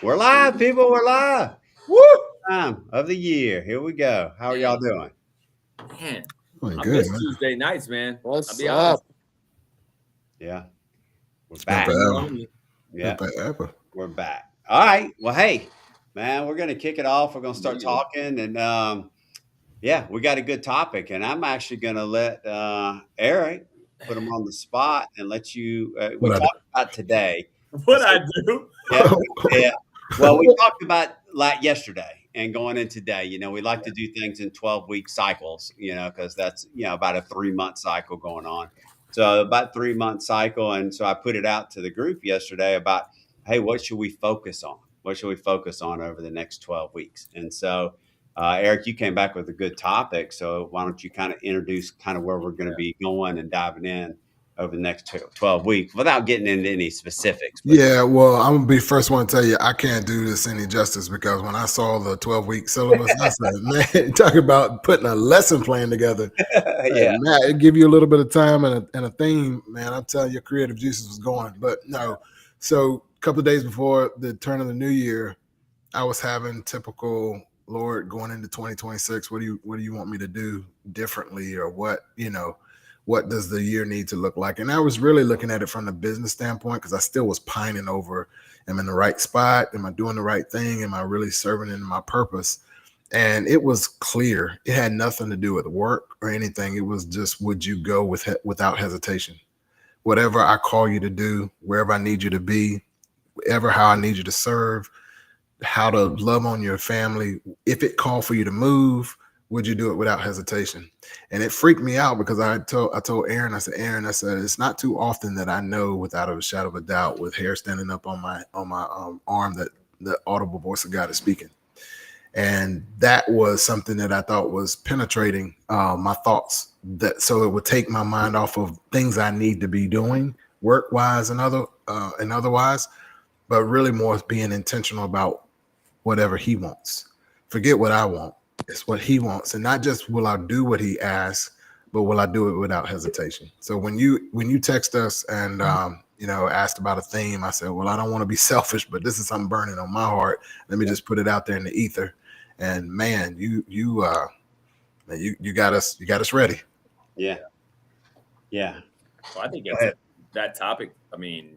We're live, people. We're live. Woo! Time of the year. Here we go. How are y'all doing? Man, Doing I good, miss man. Tuesday nights, man. I'll What's be honest. up? Yeah, we're It's been back. Been forever. lonely. Been Yeah, forever. we're back. All right. Well, hey, man, we're gonna kick it off. We're gonna start Immediately. talking, and yeah, we got a good topic, and I'm actually gonna let Eric put him on the spot and let you. We What I talked about today. I What said, I do? yeah, do? yeah. Well, we talked about like yesterday and going in today. We like to do things in 12-week cycles, because that's, about a 3-month cycle going on. So about 3-month cycle. And so I put it out to the group yesterday about, hey, what should we focus on? What should we focus on over the next 12 weeks? And so, Eric, you came back with a good topic. So why don't you kind of introduce kind of where we're going to be going and diving in over the next 12 weeks without getting into any specifics, but Yeah, well, I'm gonna be first one to tell you I can't do this any justice because when I saw the 12-week syllabus, I said, man, talk about putting a lesson plan together. yeah. Man, it give you a little bit of time and a theme, man. I'm telling you, creative juices was going. But no, so a couple of days before the turn of the new year, I was having typical Lord going into 2026. What do you want me to do differently, or what does the year need to look like? And I was really looking at it from the business standpoint because I still was pining over, am I in the right spot? Am I doing the right thing? Am I really serving in my purpose? And it was clear. It had nothing to do with work or anything. It was just, would you go without hesitation? Whatever I call you to do, wherever I need you to be, wherever how I need you to serve, how to love on your family. If it called for you to move, would you do it without hesitation? And it freaked me out because I told Aaron, I said, Aaron, I said, it's not too often that I know without a shadow of a doubt with hair standing up on my arm that the audible voice of God is speaking. And that was something that I thought was penetrating my thoughts, that so it would take my mind off of things I need to be doing work wise and otherwise, but really more being intentional about whatever he wants. Forget what I want. It's what he wants. And not just will I do what he asks, but will I do it without hesitation? So when you text us and asked about a theme, I said, well, I don't want to be selfish, but this is something burning on my heart. Let me just put it out there in the ether. And man, you got us ready. Yeah. Yeah. Well, I think Go it's ahead. that topic. I mean,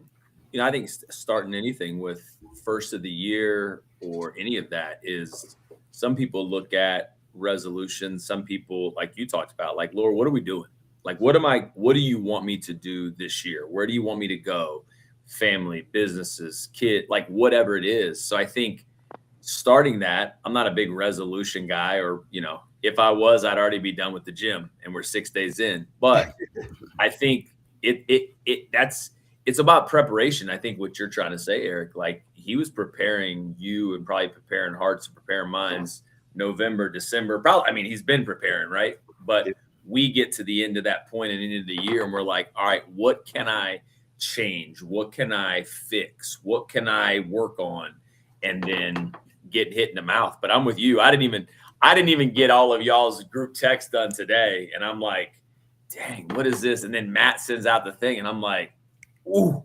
I think starting anything with first of the year or any of that is some people look at resolutions. Some people, like you talked about, like, Lord, what are we doing? Like, what do you want me to do this year? Where do you want me to go? Family, businesses, kid, like whatever it is. So I think starting that, I'm not a big resolution guy, or, if I was, I'd already be done with the gym and we're 6 days in. But I think it's about preparation. I think what you're trying to say, Eric, like he was preparing you and probably preparing hearts and preparing minds November, December. Probably, I mean, he's been preparing, right? But we get to the end of that point and into the year and we're like, all right, what can I change? What can I fix? What can I work on? And then get hit in the mouth. But I'm with you. I didn't even get all of y'all's group text done today. And I'm like, dang, what is this? And then Matt sends out the thing, and I'm like, ooh,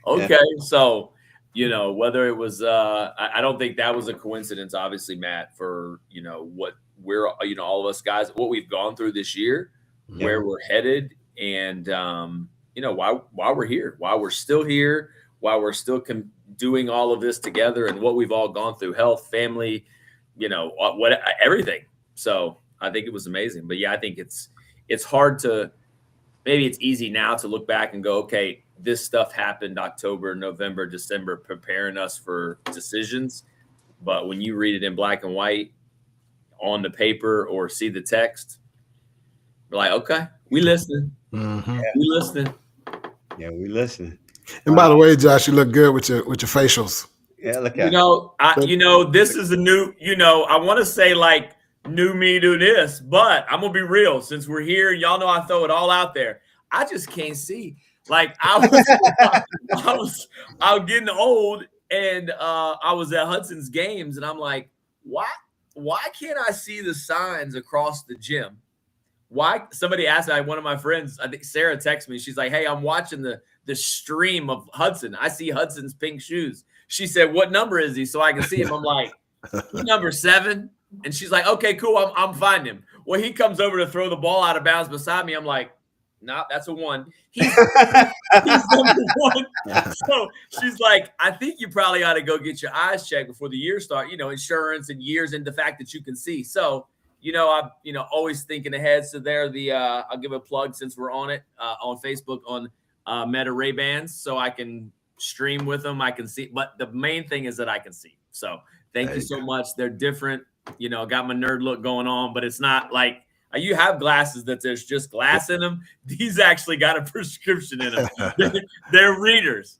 okay. So, whether it was, I don't think that was a coincidence, obviously, Matt, for, what we're, all of us guys, what we've gone through this year, where we're headed, and, why we're here, why we're still here, why we're still doing all of this together, and what we've all gone through, health, family, what everything. So I think it was amazing. But yeah, I think it's hard to, maybe it's easy now to look back and go, okay, this stuff happened October, November, December, preparing us for decisions. But when you read it in black and white on the paper or see the text, we're like, okay, we listening. Mm-hmm. We listening. Yeah, we listening. And by the way, Josh, you look good with your facials. Yeah, look at This is a new, I want to say like new me do this, but I'm gonna be real. Since we're here, y'all know I throw it all out there. I just can't see. Like I was getting old, and I was at Hudson's games, and I'm like, why can't I see the signs across the gym? Why? Somebody asked, one of my friends, I think Sarah texted me. She's like, hey, I'm watching the stream of Hudson. I see Hudson's pink shoes. she said, "What number is he?" So I can see him. I'm like, "He's number 7." And she's like, "Okay, cool. I'm finding him." Well, he comes over to throw the ball out of bounds beside me. I'm like, "Nah, that's a 1. He's number 1." So she's like, "I think you probably ought to go get your eyes checked before the year start. Insurance and years and the fact that you can see." So, I'm always thinking ahead. So I'll give a plug since we're on it on Facebook on Meta Ray-Bans, so I can stream with them. I can see, but the main thing is that I can see. So thank you so much. They're different. Got my nerd look going on, but it's not like you have glasses that there's just glass in them. These actually got a prescription in them. They're readers.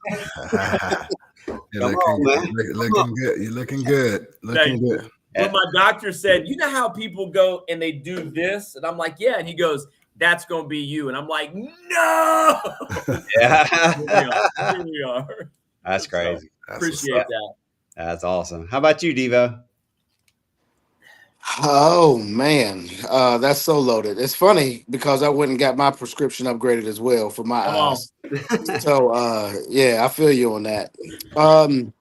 You're looking good. You're looking good. Looking good. But my doctor said, "You know how people go and they do this?" And I'm like, "Yeah." And he goes, "That's going to be you." And I'm like, "No." Yeah. Here we are. That's crazy. So, appreciate that. That's awesome. How about you, Devo? Oh man, that's so loaded. It's funny because I went and got my prescription upgraded as well for my eyes. So yeah, I feel you on that. I'm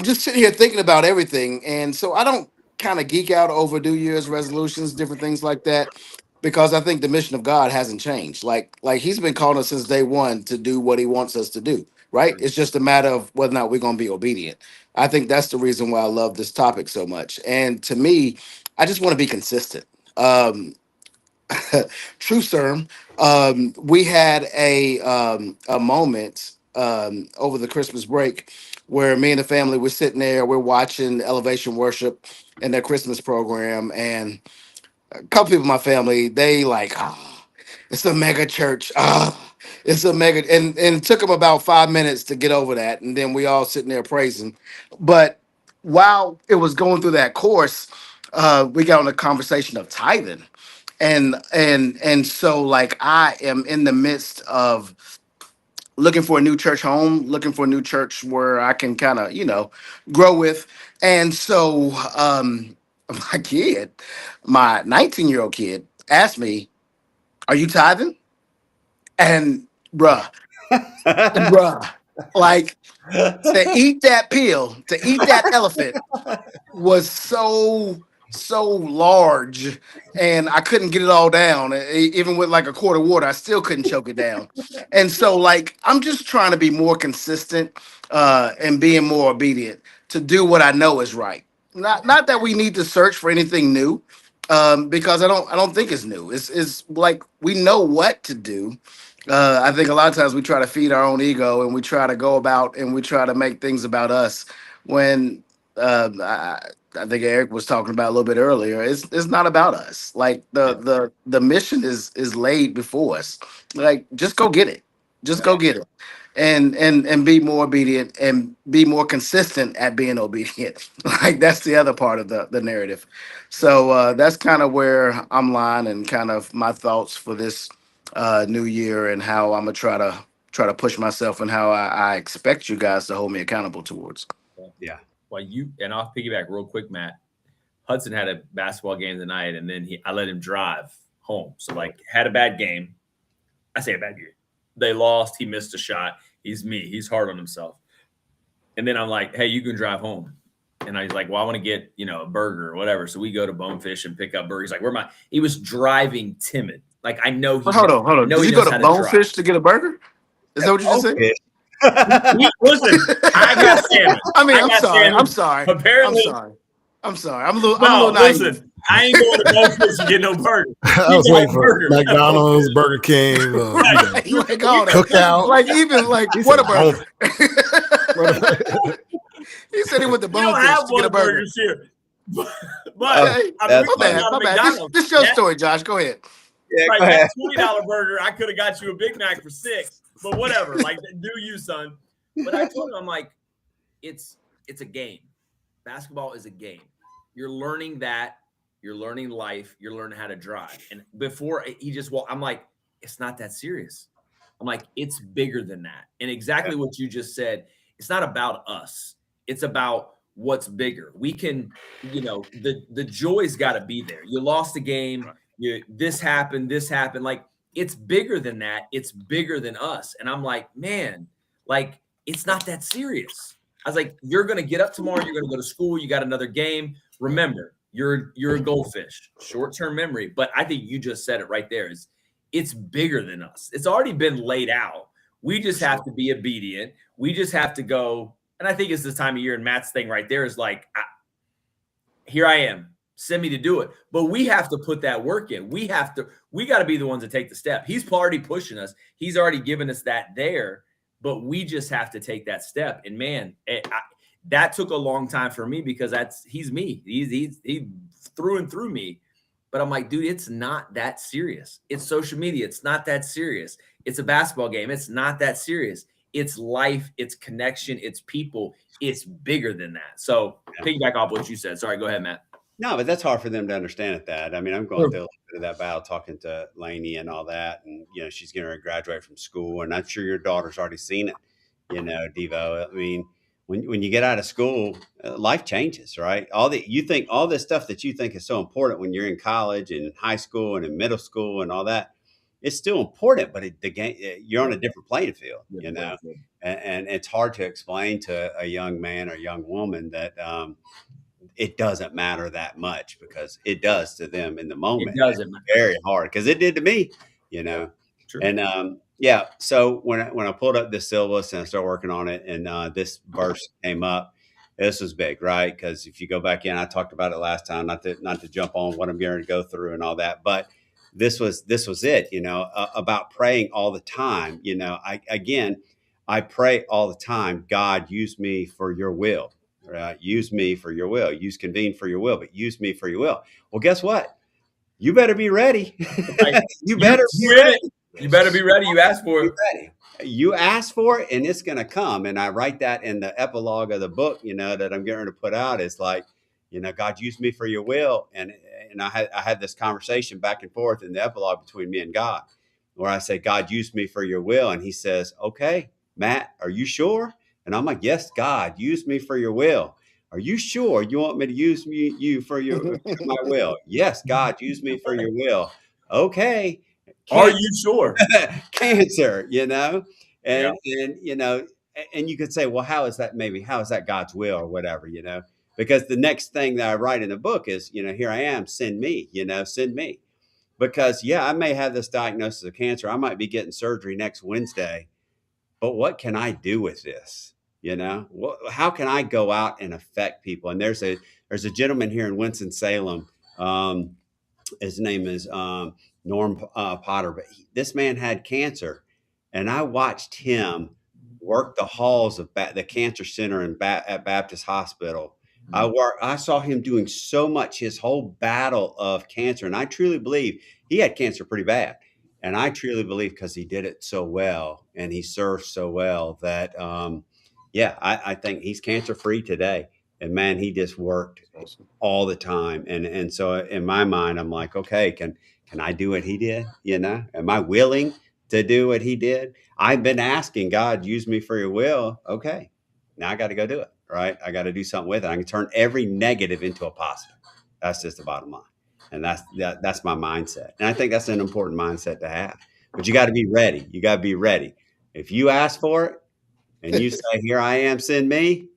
just sitting here thinking about everything, and so I don't kind of geek out over New Year's resolutions, different things like that, because I think the mission of God hasn't changed. Like He's been calling us since day one to do what He wants us to do. Right? It's just a matter of whether or not we're going to be obedient. I think that's the reason why I love this topic so much. And to me, I just want to be consistent. True, sir. We had a moment over the Christmas break where me and the family were sitting there. We're watching Elevation Worship and their Christmas program, and a couple people in my family, they like, it's a mega church. It's a mega, and it took them about 5 minutes to get over that, and then we all sitting there praising. But while it was going through that course, we got on a conversation of tithing, and so like I am in the midst of looking for a new church home, looking for a new church where I can kind of grow with, and so my kid, my 19-year-old kid, asked me, "Are you tithing?" And bruh, like to eat that pill, to eat that elephant was so large, and I couldn't get it all down. Even with like a quart of water, I still couldn't choke it down. And so like I'm just trying to be more consistent and being more obedient to do what I know is right. Not that we need to search for anything new, because I don't think it's new. It's like we know what to do. I think a lot of times we try to feed our own ego, and we try to go about and we try to make things about us when I think Eric was talking about a little bit earlier. It's not about us. Like the mission is laid before us. Like just go get it. Just go get it. And be more obedient and be more consistent at being obedient. Like that's the other part of the narrative. So that's kind of where I'm lying and kind of my thoughts for this new year and how I'm gonna try to push myself and how I expect you guys to hold me accountable towards. Yeah. Well, I'll piggyback real quick, Matt. Hudson had a basketball game tonight, and then I let him drive home. So like had a bad game. I say a bad game. They lost. He missed a shot. He's me. He's hard on himself. And then I'm like, "Hey, you can drive home." And I was like, "Well, I want to get, a burger or whatever." So we go to Bonefish and pick up burgers. Like, he was driving timid. Like, I know. Hold on. Did you go to Bonefish to get a burger? Is that what you just said? Listen, I got salmon. I'm sorry. Apparently, I'm sorry. I'm a little naive. Listen, I ain't going to Bonefish to get no burger. I was waiting for McDonald's, Burger King, Cookout. Like even like what a burger. He said he went to Bonefish to get a burger. Here. But my bad. This is your story, Josh. Go ahead. Yeah, right, that $20 burger, I could have got you a Big Mac for $6, but whatever. Like, do you, son? But I told him, I'm like, it's a game. Basketball is a game. You're learning that. You're learning life. You're learning how to drive. And before he just walked, I'm like, it's not that serious. I'm like, it's bigger than that. And exactly what you just said, it's not about us. It's about what's bigger. We can, the joy's got to be there. You lost the game. This happened. Like it's bigger than that. It's bigger than us. And I'm like, man, like, it's not that serious. I was like, you're going to get up tomorrow. You're going to go to school. You got another game. Remember, you're a goldfish, short-term memory. But I think you just said it right there. It's bigger than us. It's already been laid out. We just have to be obedient. We just have to go. And I think it's this time of year, and Matt's thing right there is like, here I am. Send me to do it. But we have to put that work in. We got to be the ones to take the step. He's already pushing us. He's already given us that there, but we just have to take that step. And man, that took a long time for me because he's me. He's through and through me. But I'm like, dude, it's not that serious. It's social media. It's not that serious. It's a basketball game. It's not that serious. It's life. It's connection. It's people. It's bigger than that. So piggyback off what you said. Sorry, go ahead, Matt. No, but that's hard for them to understand at that. I mean, I'm going through a little bit of that battle talking to Lainey and all that. And, she's getting ready to graduate from school. And I'm sure your daughter's already seen it, Devo. I mean, when you get out of school, life changes, right? You think all this stuff that you think is so important when you're in college and high school and in middle school and all that, it's still important, but the game, you're on a different playing field, and it's hard to explain to a young man or young woman that, it doesn't matter that much because it does to them in the moment. It doesn't matter. Very hard because it did to me, True. And so when I pulled up this syllabus and I started working on it, and this verse came up, this was big, right? Because if you go back in, I talked about it last time, not to jump on what I'm going to go through and all that, but this was it, about praying all the time. I pray all the time. God, use me for your will. Right? Use me for your will. Use convene for your will, but use me for your will. Well, guess what? You better be ready. You better be ready. You better be ready. You asked for it. You asked for it, and it's going to come. And I write that in the epilogue of the book, that I'm getting to put out. It's like, God, use me for your will. And I had this conversation back and forth in the epilogue between me and God, where I say, God, use me for your will. And he says, okay, Matt, are you sure? And I'm like, yes, God, use me for your will. Are you sure you want me to use you for my will? Yes, God, use me for your will. Okay. Are you sure? Cancer, and you could say, well, how is that God's will or whatever, because the next thing that I write in the book is, here I am, send me, send me. Because, I may have this diagnosis of cancer. I might be getting surgery next Wednesday, but what can I do with this? How can I go out and affect people? And there's a gentleman here in Winston-Salem. His name is Norm Potter, but this man had cancer, and I watched him work the halls of the cancer center at Baptist Hospital. I saw him doing so much, his whole battle of cancer, and I truly believe he had cancer pretty bad. And I truly believe because he did it so well and he served so well that, I think he's cancer-free today. And man, he just worked all the time. And so in my mind, I'm like, okay, can I do what he did? Am I willing to do what he did? I've been asking God, use me for your will. Okay, now I got to go do it, right? I got to do something with it. I can turn every negative into a positive. That's just the bottom line. And that's my mindset. And I think that's an important mindset to have. But you got to be ready. You got to be ready. If you ask for it and you say, here I am, send me,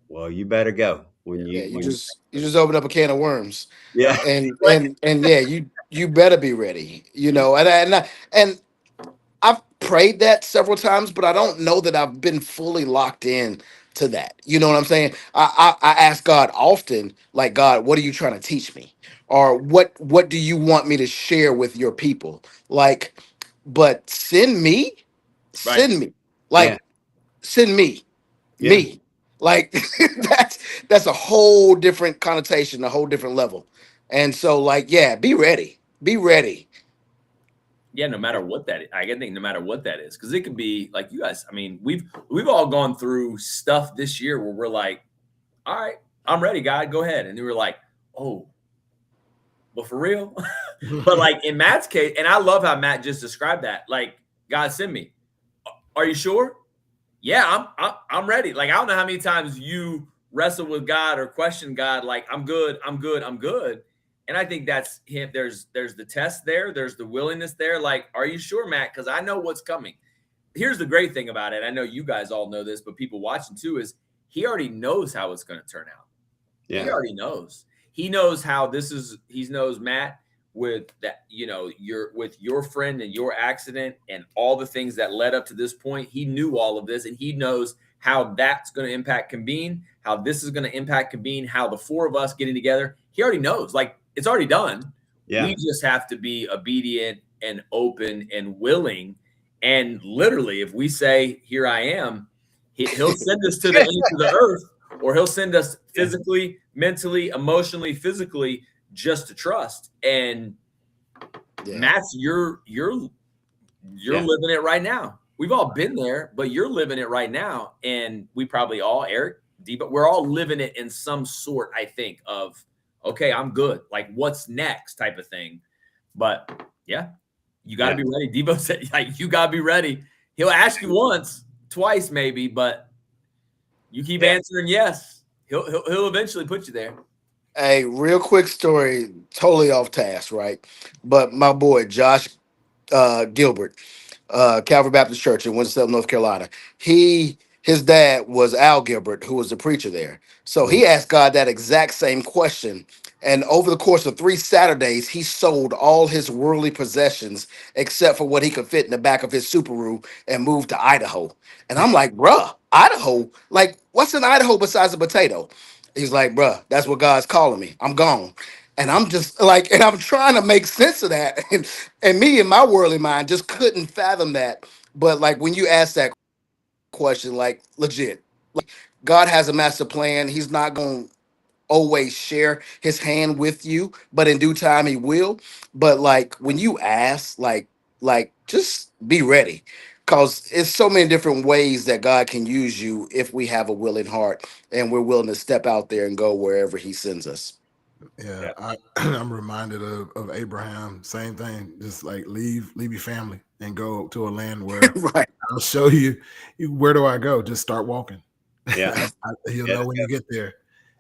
well, you better go. You just open up a can of worms. Yeah. And you better be ready. And I've prayed that several times, but I don't know that I've been fully locked in to that. You know what I'm saying? I ask God often, like, God, what are you trying to teach me? Or what do you want me to share with your people? Like, but send me. Like, send me. Me. Like that's a whole different connotation, a whole different level. And so, like, be ready. Be ready. Yeah, no matter what that is. I think no matter what that is, because it could be like you guys. I mean, we've all gone through stuff this year where we're like, all right, I'm ready, God, go ahead. And we were like, oh, but for real? But like in Matt's case, and I love how Matt just described that. Like, God, send me. Are you sure? Yeah, I'm ready. Like, I don't know how many times you wrestle with God or question God, like, I'm good. And I think that's him. There's the test there. There's the willingness there. Like, are you sure, Matt? Because I know what's coming. Here's the great thing about it. I know you guys all know this, but people watching too is he already knows how it's going to turn out. Yeah. He already knows. He knows how this is. He knows, Matt, with that, with your friend and your accident and all the things that led up to this point. He knew all of this, and he knows how that's going to impact Convene, how this is going to impact Convene, how the four of us getting together. He already knows. Like, it's already done. Yeah. We just have to be obedient and open and willing. And literally, if we say, "Here I am," he'll send us to the ends of the earth, or he'll send us physically, mentally, emotionally, physically, just to trust. And Matt's, you're living it right now. We've all been there, but you're living it right now. And we probably all, Eric, Debo, we're all living it in some sort, I think, of, okay, I'm good. Like, what's next type of thing. But yeah, you got to be ready. Debo said, like, you got to be ready. He'll ask you once, twice, maybe, but you keep answering yes. He'll eventually put you there. Hey, real quick story, totally off task, right? But my boy, Josh Gilbert, Calvary Baptist Church in Winston-Salem, North Carolina. His dad was Al Gilbert, who was the preacher there. So he asked God that exact same question. And over the course of 3 Saturdays, he sold all his worldly possessions except for what he could fit in the back of his Subaru and moved to Idaho. And I'm like, bruh, Idaho? Like, what's in Idaho besides a potato? He's like, bruh, that's what God's calling me. I'm gone. And I'm just like, and I'm trying to make sense of that. And me in my worldly mind just couldn't fathom that. But like when you ask that question, like legit, like God has a master plan. He's not going to always share his hand with you, but in due time he will. But like when you ask, like just be ready. Because it's so many different ways that God can use you if we have a willing heart and we're willing to step out there and go wherever he sends us. Yeah, I'm reminded of Abraham. Same thing. Just like leave your family and go to a land where right. I'll show you. Where do I go? Just start walking. Yeah, he'll know when you get there.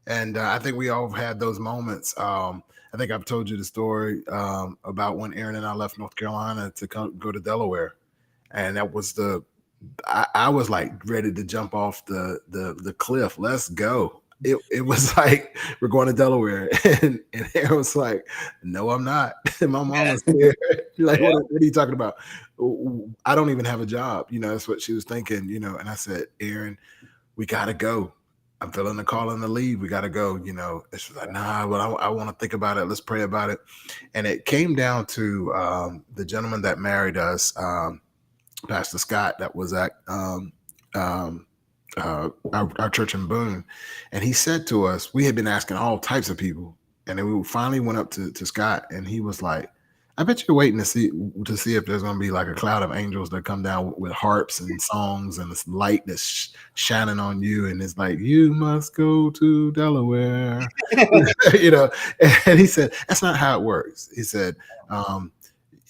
And I think we all have had those moments. I think I've told you the story about when Aaron and I left North Carolina to go to Delaware, and that was I was like ready to jump off the cliff. Let's go. It was like, we're going to Delaware, and Aaron was like, no, I'm not. My mom was there. Like, what are you talking about? I don't even have a job. That's what she was thinking. And I said, Aaron, we gotta go. I'm feeling the call and the leave. We gotta go. And she was like, nah, but I want to think about it. Let's pray about it. And it came down to the gentleman that married us, Pastor Scott, that was at our church in Boone, and he said to us, we had been asking all types of people, and then we finally went up to Scott, and he was like, I bet you're waiting to see if there's going to be like a cloud of angels that come down with harps and songs and this light that's shining on you, and it's like, you must go to Delaware. And he said, that's not how it works. He said,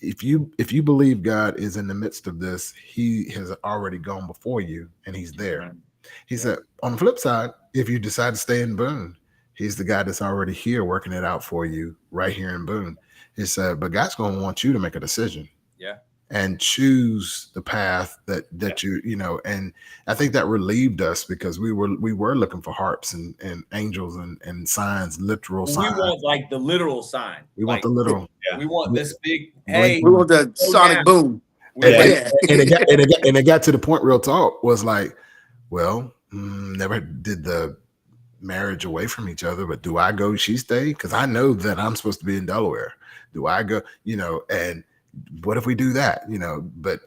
if you believe God is in the midst of this, he has already gone before you and he's there. He said, on the flip side, if you decide to stay in Boone, he's the guy that's already here working it out for you right here in Boone. He said, but God's going to want you to make a decision. Yeah. And choose the path that and I think that relieved us, because we were looking for harps and angels and signs, literal signs. We want like the literal sign. We want the literal. Yeah. We want this big, we want the sonic boom. And it got to the point, real talk, was like, well, never did the marriage away from each other, but do I go, she stay? Because I know that I'm supposed to be in Delaware. Do I go, and what if we do that? But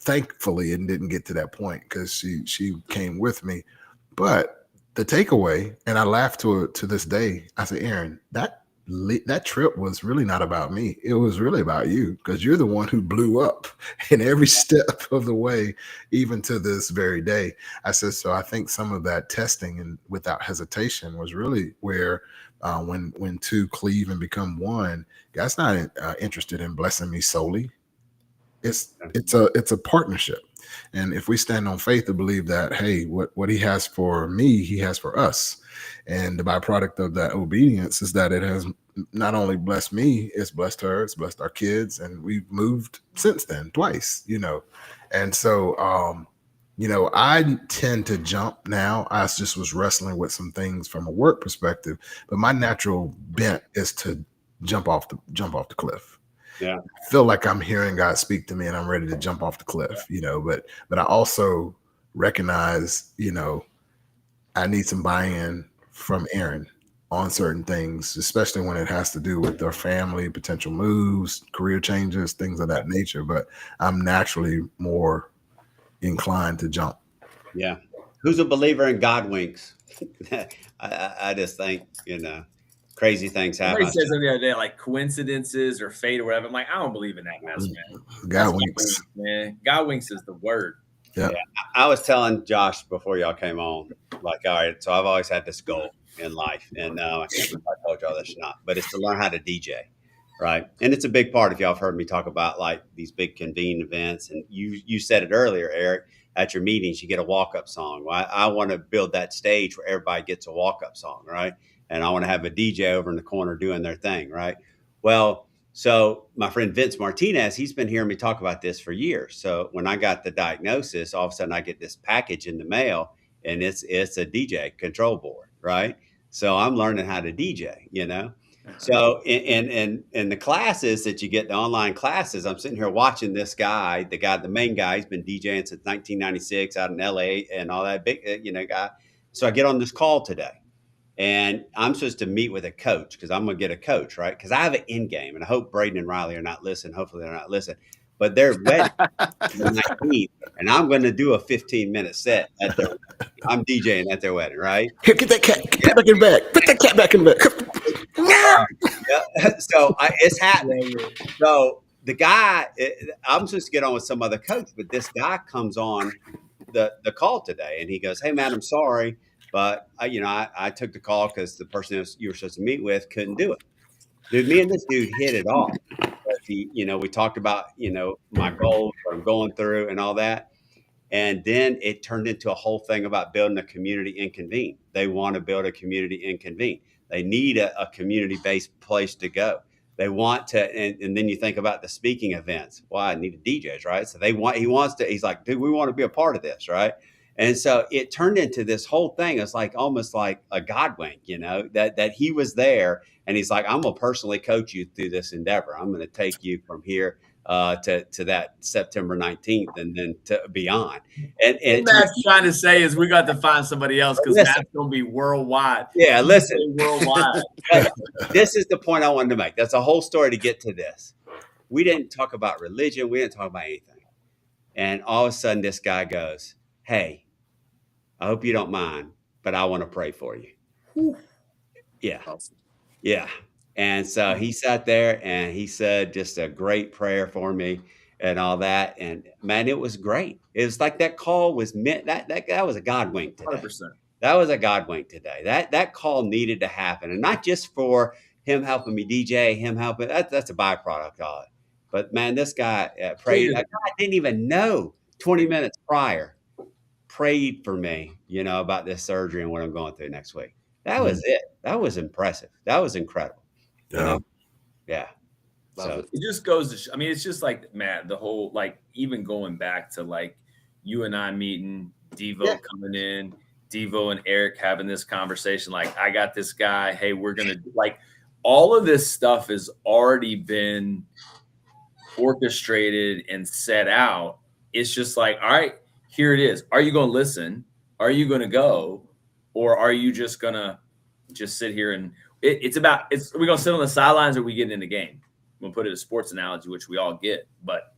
thankfully it didn't get to that point, because she came with me. But the takeaway, and I laugh to this day, I say, Aaron, that trip was really not about me. It was really about you, because you're the one who blew up in every step of the way, even to this very day. I said, so I think some of that testing and without hesitation was really where when two cleave and become one, God's not interested in blessing me solely. It's a partnership. And if we stand on faith to believe that, hey, what he has for me, he has for us. And the byproduct of that obedience is that it has not only blessed me, it's blessed her, it's blessed our kids, and we've moved since then twice, And so I tend to jump now. I just was wrestling with some things from a work perspective, but my natural bent is to jump off the cliff. Yeah. I feel like I'm hearing God speak to me and I'm ready to jump off the cliff, but I also recognize, I need some buy-in from Aaron on certain things, especially when it has to do with their family, potential moves, career changes, things of that nature. But I'm naturally more inclined to jump. Yeah. Who's a believer in God winks? I just think, crazy things Somebody happen. said something the other day, like coincidences or fate or whatever. I'm like, I don't believe in that mess, man. God winks. Man. God winks is the word. Yeah. I was telling Josh before y'all came on, like, all right, so I've always had this goal in life, and I can't remember if I told y'all this or not, but it's to learn how to DJ, right? And it's a big part. If y'all have heard me talk about like these big convene events, and you said it earlier, Eric, at your meetings, you get a walk up song. Well, I want to build that stage where everybody gets a walk up song, right? And I want to have a DJ over in the corner doing their thing, right? Well, so my friend Vince Martinez, he's been hearing me talk about this for years. So when I got the diagnosis, all of a sudden I get this package in the mail, and it's a DJ control board, right? So I'm learning how to DJ. So in the classes that you get, the online classes, I'm sitting here watching this guy, the main guy, he's been DJing since 1996 out in LA and all that big, guy. So I get on this call today. And I'm supposed to meet with a coach because I'm going to get a coach, right? Because I have an end game. And I hope Braden and Riley are not listening. Hopefully they're not listening. But they're wedding the 19th, and I'm going to do a 15-minute set at their wedding. I'm DJing at their wedding, right? Here, get that cat back in the bag. Put that cat back in the bag. Yeah. So it's happening. So the guy, I'm supposed to get on with some other coach, but this guy comes on the call today, and he goes, "Hey, man, I'm sorry. But I took the call because the person you were supposed to meet with couldn't do it." Dude, me and this dude hit it off. We talked about my goals, what I'm going through, and all that. And then it turned into a whole thing about building a community in Convene. They want to build a community in Convene. They need a community-based place to go. They want to, and then you think about the speaking events. Well, I needed DJs, right? So he's like, dude, we want to be a part of this, right? And so it turned into this whole thing. It's like almost like a God wink, that he was there, and he's like, I'm gonna personally coach you through this endeavor. I'm gonna take you from here to that September 19th and then to beyond. And what Matt's trying to say is we got to find somebody else because Matt's going to be worldwide. Yeah, listen. Worldwide. This is the point I wanted to make. That's a whole story to get to this. We didn't talk about religion. We didn't talk about anything. And all of a sudden this guy goes, "Hey, I hope you don't mind, but I want to pray for you." Whew. Yeah. Awesome. Yeah. And so he sat there and he said just a great prayer for me and all that. And man, it was great. It was like that call was meant that was a God wink today. 100%. That was a God wink today. That call needed to happen. And not just for him helping me DJ, him helping, that's a byproduct of it. But man, this guy prayed. I didn't even know 20 minutes prior, prayed for me, about this surgery and what I'm going through next week. That was it. That was impressive. That was incredible. Yeah. Yeah. So it just goes to, it's just like, Matt, the whole, like, even going back to like you and I meeting, Devo coming in, Devo and Eric having this conversation. Like, I got this guy. Hey, we're going to like all of this stuff has already been orchestrated and set out. It's just like, all right, here it is. Are you going to listen? Are you going to go? Or are you just going to just sit here and are we going to sit on the sidelines or are we getting in the game? I'm going to put it a sports analogy, which we all get, but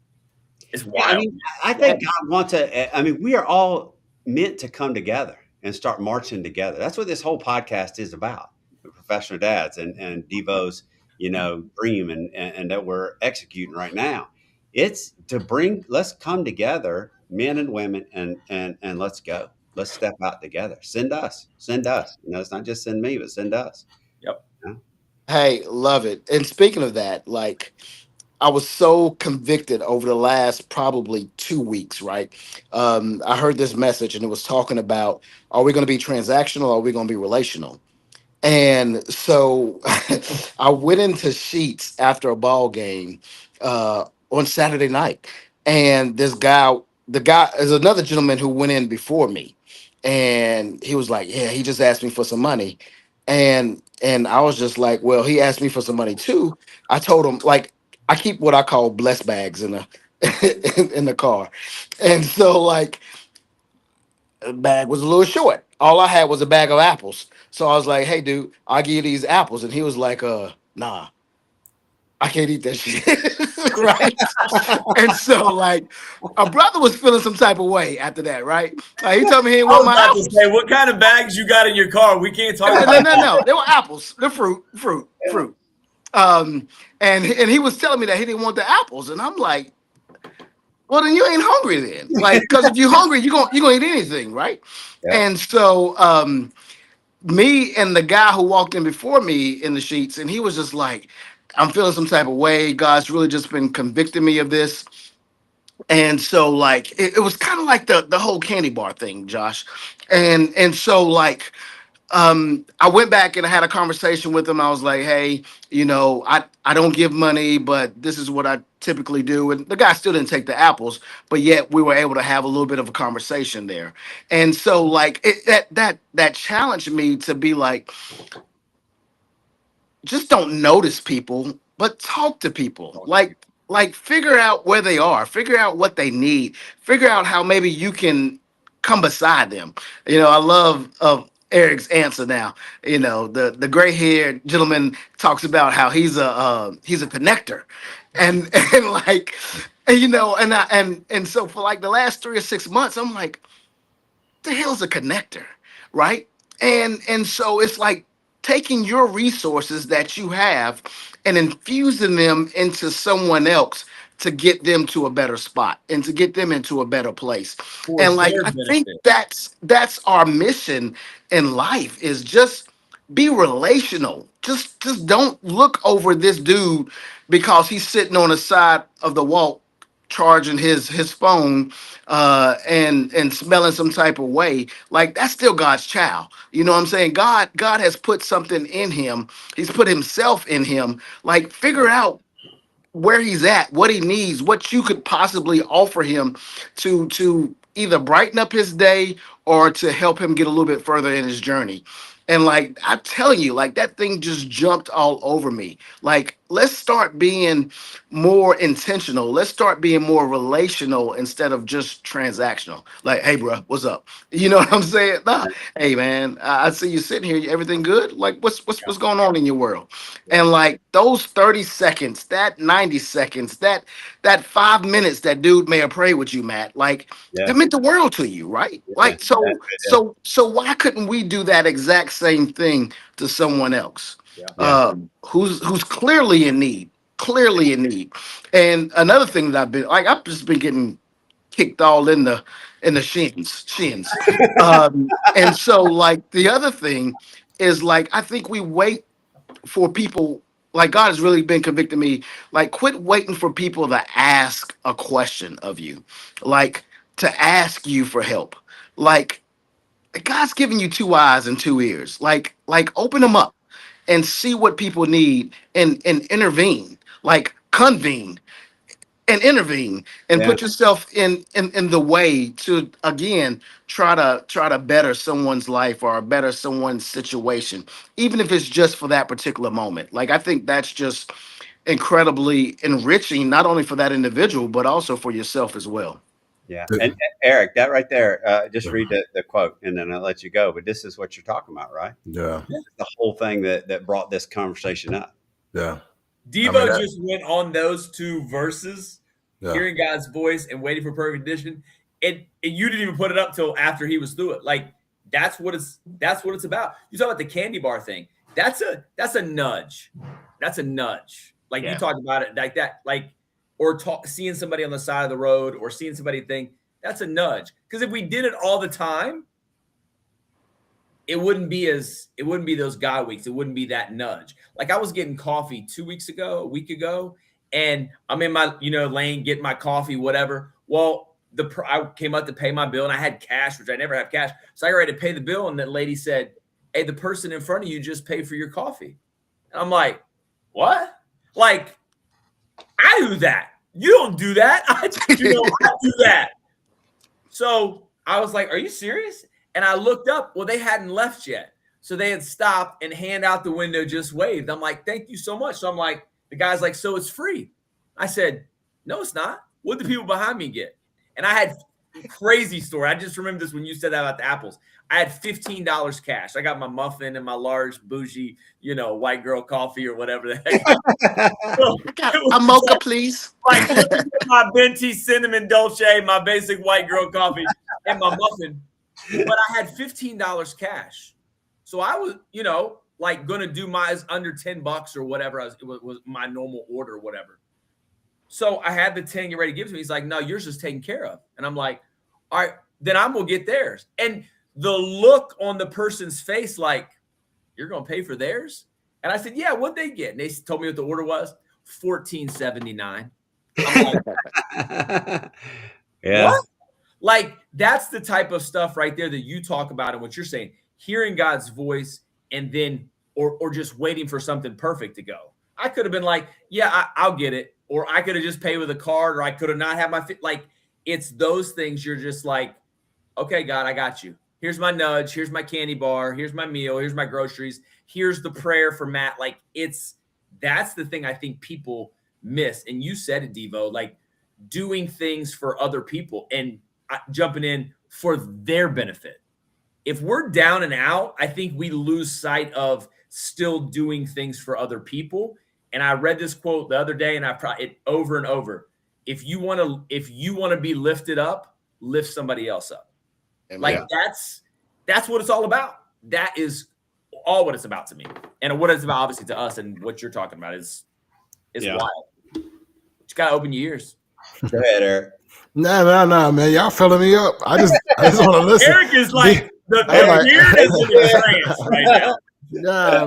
it's wild. I think God wants to, we are all meant to come together and start marching together. That's what this whole podcast is about. Professional dads and Devo's, dream and that we're executing right now. It's to let's come together, men and women, and let's go. Let's step out together. Send us. It's not just send me, but send us. Yep. Hey, love it. And speaking of that, like, I was so convicted over the last probably 2 weeks, right? I heard this message and it was talking about, are we going to be transactional or are we going to be relational? And so I went into Sheets after a ball game on Saturday night. And the guy is another gentleman who went in before me. And he was like, yeah, he just asked me for some money. And I was just like, well, he asked me for some money too. I told him, like, I keep what I call bless bags in the in the car. And so like the bag was a little short. All I had was a bag of apples. So I was like, hey dude, I'll give you these apples. And he was like, nah, I can't eat that shit. Right. And so like a brother was feeling some type of way after that, right? He told me he didn't I want was my about to apples. say, what kind of bags you got in your car? We can't talk No, about no, no. They were apples. They're fruit. And he was telling me that he didn't want the apples. And I'm like, well, then you ain't hungry then. Like, because if you're hungry, you're gonna eat anything, right? Yeah. And so me and the guy who walked in before me in the sheets, and he was just like, I'm feeling some type of way. God's really just been convicting me of this. And so like it was kind of like the whole candy bar thing, Josh. And so like I went back and I had a conversation with him. I was like, hey, I don't give money, but this is what I typically do. And the guy still didn't take the apples, but yet we were able to have a little bit of a conversation there. And so like that challenged me to be like, just don't notice people, but talk to people. Like figure out where they are, figure out what they need, figure out how maybe you can come beside them. I love of Eric's answer now. The gray haired gentleman talks about how he's a connector, and and like and so for like the last 3 or 6 months, I'm like, the hell's a connector, right? And so it's like taking your resources that you have and infusing them into someone else to get them to a better spot and to get them into a better place. for And like their I think benefit. that's our mission in life, is just be relational. Just don't look over this dude because he's sitting on the side of the walk charging his phone and smelling some type of way. Like, that's still God's child. You know what I'm saying? God has put something in him. He's put himself in him. Like, figure out where he's at, what he needs, what you could possibly offer him to either brighten up his day or to help him get a little bit further in his journey. And like I'm telling you, like that thing just jumped all over me. Like, let's start being more intentional. Let's start being more relational instead of just transactional. Like, hey, bro, what's up? You know what I'm saying? Nah, hey, man, I see you sitting here. Everything good? Like, what's going on in your world? And like those 30 seconds, that 90 seconds, that 5 minutes that dude may have prayed with you, Matt, like Yeah. that meant the world to you, right? Yeah. Like, so why couldn't we do that exact same thing to someone else? Yeah. Who's clearly in need, clearly in need. And another thing that I've just been getting kicked all in the shins. And so like the other thing is, like, I think we wait for people. Like, God has really been convicting me, like, quit waiting for people to ask a question of you, like, to ask you for help. Like, God's giving you 2 eyes and 2 ears. Like open them up and see what people need, and intervene, like convene and intervene, and Yeah. put yourself in the way to, again, try to better someone's life or better someone's situation, even if it's just for that particular moment. Like, I think that's just incredibly enriching, not only for that individual but also for yourself as well. Yeah. And Eric, that right there, just read the quote and then I'll let you go. But this is what you're talking about, right? Yeah. This is the whole thing that brought this conversation up. Yeah. Devo just went on those two verses, Yeah. hearing God's voice and waiting for perfect condition. And you didn't even put it up till after he was through it. Like, that's what it's about. You talk about the candy bar thing. That's a nudge. That's a nudge. Like, you talked about it like that, like, or seeing somebody on the side of the road or seeing somebody think that's a nudge. Because if we did it all the time, it wouldn't be those God weeks. It wouldn't be that nudge. Like, I was getting coffee 2 weeks ago, a week ago, and I'm in my, lane, getting my coffee, whatever. Well, I came up to pay my bill and I had cash, which I never have cash. So I got ready to pay the bill. And that lady said, hey, the person in front of you just paid for your coffee. And I'm like, what? Like, I do that. You don't do that. I do that. So I was like, are you serious? And I looked up. Well, they hadn't left yet. So they had stopped and hand out the window, just waved. I'm like, thank you so much. So I'm like, the guy's like, so it's free. I said, no, it's not. What did the people behind me get? And I had crazy story. I just remember this when you said that about the apples. I had $15 cash. I got my muffin and my large bougie, white girl coffee or whatever the heck. So a mocha, please. Like my venti cinnamon dolce, my basic white girl coffee, and my muffin. But I had $15 cash. So I was, like going to do my under $10 or whatever. It was my normal order or whatever. So I had the 10 get ready to give to me. He's like, no, yours is taken care of. And I'm like, all right, then I'm going to get theirs. And the look on the person's face, like, you're going to pay for theirs? And I said, yeah, what'd they get? And they told me what the order was, $14.79. I'm like, yeah. What? Like, that's the type of stuff right there that you talk about and what you're saying, hearing God's voice and then, or just waiting for something perfect to go. I could have been like, yeah, I'll get it. Or I could have just paid with a card, or I could have not had my fit. Like, it's those things you're just like, okay, God, I got you. Here's my nudge. Here's my candy bar. Here's my meal. Here's my groceries. Here's the prayer for Matt. Like, that's the thing I think people miss. And you said it, Devo, like doing things for other people and jumping in for their benefit. If we're down and out, I think we lose sight of still doing things for other people. And I read this quote the other day, and I probably it over and over. If you want to be lifted up, lift somebody else up. Like that's what it's all about. That is all what it's about to me, and what it's about obviously to us. And what you're talking about is wild. You gotta open your ears. Go ahead, Eric. No, man. Y'all filling me up. I just want to listen. Eric is like the weirdest in the trance right now. Yeah,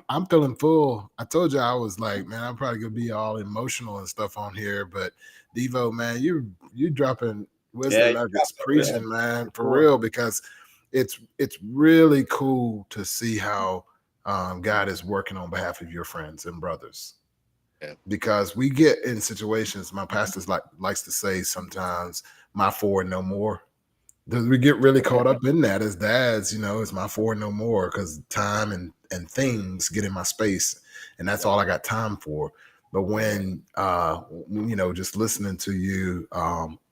I'm feeling full. I told you I was like, man, I'm probably gonna be all emotional and stuff on here, but Devo, man, you dropping wisdom nuggets, preaching, man, for real, because it's really cool to see how God is working on behalf of your friends and brothers. Yeah. Because we get in situations, my pastors likes to say sometimes, my four and no more. We get really caught up in that as dads, it's my four and no more, because time and things get in my space, and that's all I got time for. But when just listening to you,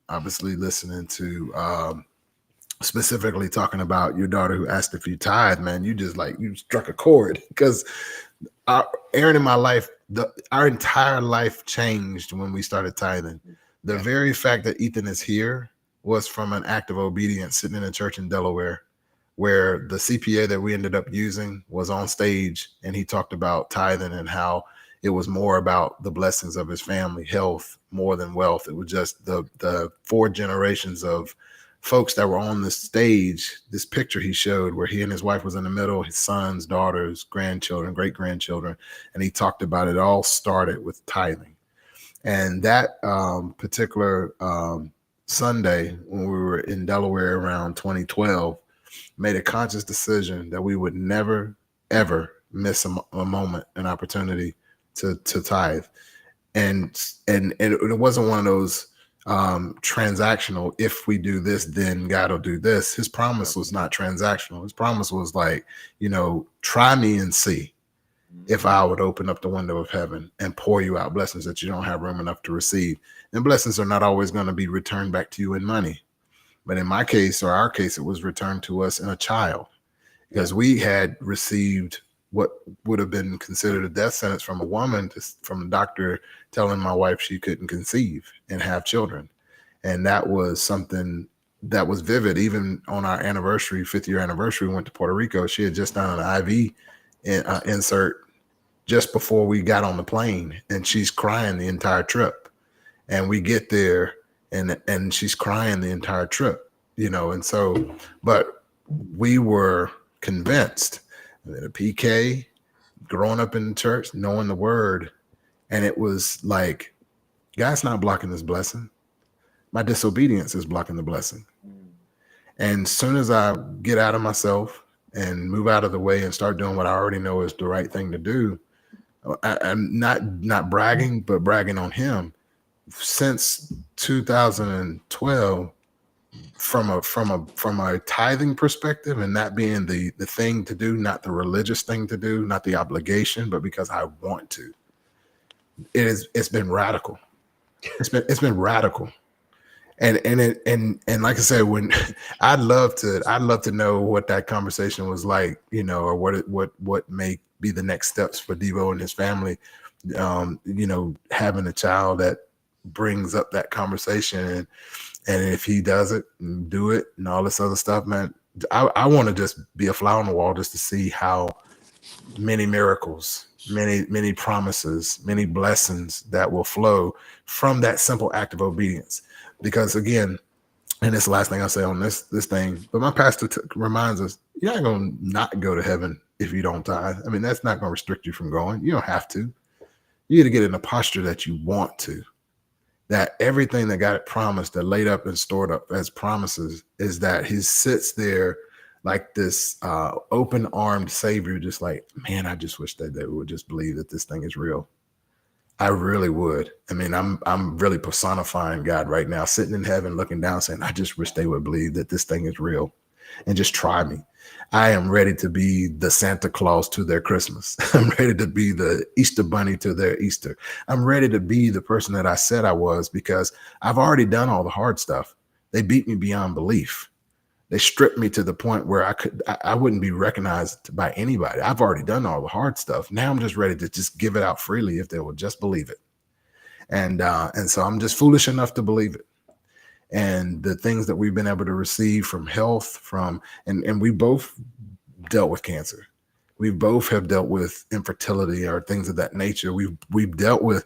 obviously listening to specifically talking about your daughter who asked if you tithe, man, you struck a chord, because Aaron in my life, our entire life changed when we started tithing. The very fact that Ethan is here was from an act of obedience, sitting in a church in Delaware, where the CPA that we ended up using was on stage, and he talked about tithing and how it was more about the blessings of his family, health, more than wealth. It was just the 4 generations of folks that were on the stage. This picture he showed where he and his wife was in the middle, his sons, daughters, grandchildren, great-grandchildren, and he talked about it all started with tithing. And that particular Sunday, when we were in Delaware around 2012, made a conscious decision that we would never, ever miss a moment, an opportunity to tithe. And it wasn't one of those transactional, if we do this, then God will do this. His promise was not transactional. His promise was like, try me and see if I would open up the window of heaven and pour you out blessings that you don't have room enough to receive. And blessings are not always going to be returned back to you in money. But in my case, or our case, it was returned to us in a child, because we had received what would have been considered a death sentence from a woman, from a doctor telling my wife she couldn't conceive and have children. And that was something that was vivid. Even on our anniversary, 5th year anniversary, we went to Puerto Rico. She had just done an IV insert just before we got on the plane, and she's crying the entire trip. And we get there, and she's crying the entire trip, and so, but we were convinced that a PK, growing up in the church, knowing the word, and it was like, God's not blocking this blessing. My disobedience is blocking the blessing. And as soon as I get out of myself, and move out of the way and start doing what I already know is the right thing to do. I'm not bragging, but bragging on him. Since 2012, from a tithing perspective, and that being the thing to do, not the religious thing to do, not the obligation, but because I want to. It's been radical. It's been radical. And like I said, when I'd love to know what that conversation was like, or what may be the next steps for Devo and his family. Having a child that brings up that conversation, and if he does it and do it and all this other stuff, man, I want to just be a fly on the wall just to see how many miracles, many promises, many blessings that will flow from that simple act of obedience. Because again, and it's the last thing I'll say on this thing, but my pastor reminds us, you're not going to not go to heaven if you don't tithe. I mean, that's not going to restrict you from going. You don't have to. You got to get in a posture that you want to. That everything that God promised, that laid up and stored up as promises, is that he sits there like this open-armed savior, just like, man, I just wish that they would just believe that this thing is real. I really would. I mean, I'm really personifying God right now, sitting in heaven, looking down, saying, I just wish they would believe that this thing is real and just try me. I am ready to be the Santa Claus to their Christmas. I'm ready to be the Easter Bunny to their Easter. I'm ready to be the person that I said I was, because I've already done all the hard stuff. They beat me beyond belief. They stripped me to the point where I wouldn't be recognized by anybody. I've already done all the hard stuff. Now I'm just ready to just give it out freely if they will just believe it. And so I'm just foolish enough to believe it. And the things that we've been able to receive from health, and we both dealt with cancer. We both have dealt with infertility or things of that nature. We've dealt with,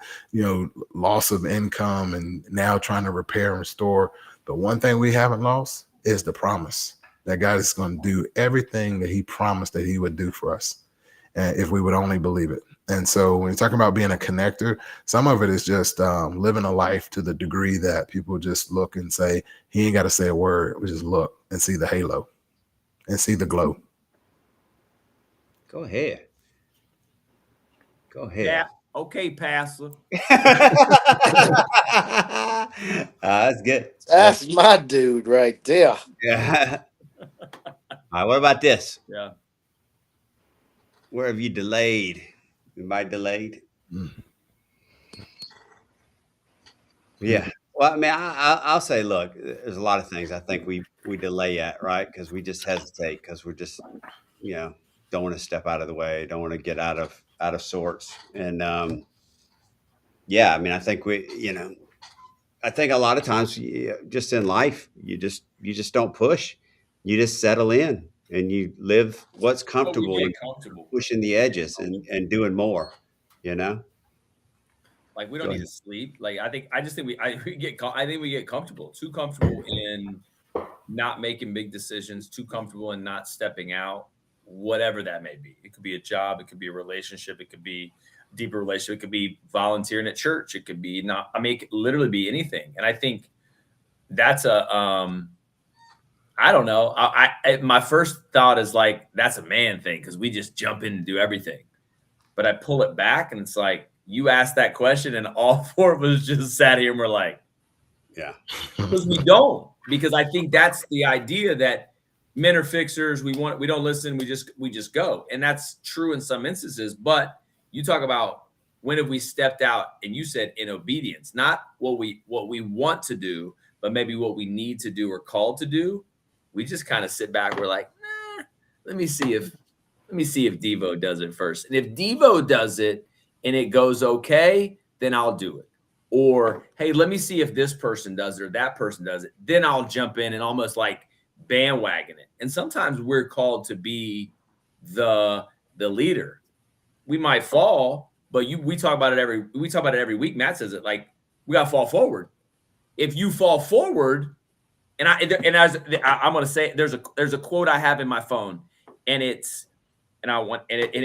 loss of income, and now trying to repair and restore. But one thing we haven't lost is the promise that God is going to do everything that he promised that he would do for us, if we would only believe it. And so when you're talking about being a connector, some of it is just living a life to the degree that people just look and say, he ain't got to say a word. We just look and see the halo and see the glow. Go ahead. Yeah. Okay, Pastor. That's good. That's my dude right there. Yeah. All right. What about this? Yeah. Where have you delayed? Anybody delayed? Yeah. Well, I mean, I'll say, look, there's a lot of things I think we delay at, right? Because we just hesitate, because we're just, don't want to step out of the way, don't want to get out of sorts, and yeah, I mean, I think I think a lot of times, just in life, you just don't push, you just settle in and you live what's comfortable, and comfortable. pushing the edges and doing more, Like, we don't need to sleep. Like, I think we get comfortable, too comfortable in not making big decisions, too comfortable in not stepping out, whatever that may be. It could be a job, it could be a relationship, it could be a deeper relationship, it could be volunteering at church, it could be not. I mean, it could literally be anything. And I think that's I don't know. My first thought is like, that's a man thing, because we just jump in and do everything. But I pull it back, and it's like, you asked that question, and all four of us just sat here and we're like, yeah, because we don't. Because I think that's the idea, that men are fixers. We don't listen. We just go, and that's true in some instances. But you talk about, when have we stepped out, and you said in obedience, not what we want to do, but maybe what we need to do or called to do. We just kind of sit back. We're like, nah, let me see if Devo does it first. And if Devo does it and it goes okay, then I'll do it. Or, hey, let me see if this person does it or that person does it. Then I'll jump in and almost like bandwagon it. And sometimes we're called to be the leader. We might fall, but we talk about it every week. Matt says it, like, we got to fall forward. If you fall forward, and I'm going to say, there's a quote I have in my phone, and it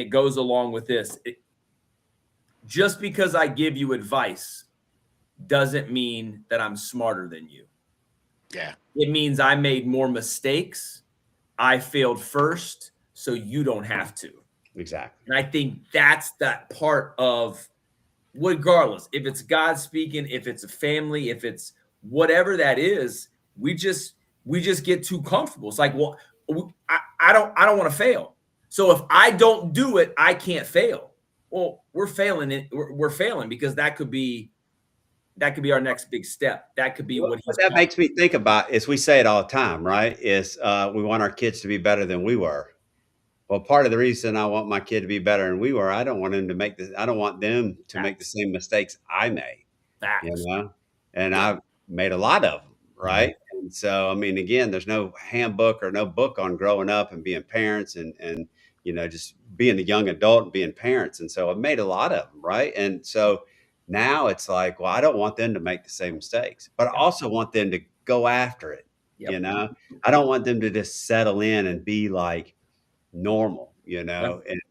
goes along with this. Just because I give you advice doesn't mean that I'm smarter than you. Yeah. It means I made more mistakes. I failed first, so you don't have to. Exactly. And I think that's that part of, regardless if it's God speaking, if it's a family, if it's whatever that is, we just get too comfortable. It's like, well, I don't want to fail. So if I don't do it, I can't fail. Well, we're failing. We're failing because that could be our next big step. That could be What what he's that calling. makes me think about is we say it all the time, right? Is we want our kids to be better than we were. Well, part of the reason I want my kid to be better than we were, I don't want I don't want them to make the Facts. same mistakes I made, you Facts. know? And Yeah. I've made a lot of them, right? And so, I mean, again, there's no handbook or no book on growing up and being parents and just being a young adult and being parents. And so I've made a lot of them, right? And so now it's like, well, I don't want them to make the same mistakes, but I also want them to go after it, Yep. I don't want them to just settle in and be like normal, Yep.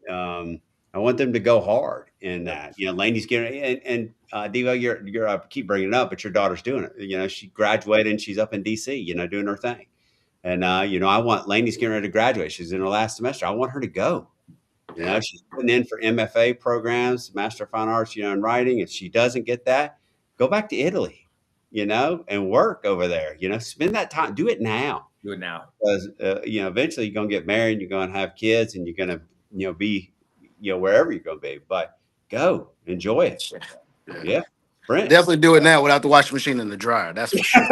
and I want them to go hard in that. Laney's getting and Devo, you're I keep bringing it up, but your daughter's doing it. She graduated and she's up in DC, doing her thing. And I want Laney's getting ready to graduate. She's in her last semester. I want her to go. She's putting in for MFA programs, Master of Fine Arts, in writing. If she doesn't get that, go back to Italy, and work over there. Spend that time. Do it now. Do it now. Because eventually you're gonna get married, you're gonna have kids, and you're gonna be wherever you're gonna be. But go enjoy it. Yeah, Brent. Definitely do it now without the washing machine and the dryer. That's for sure.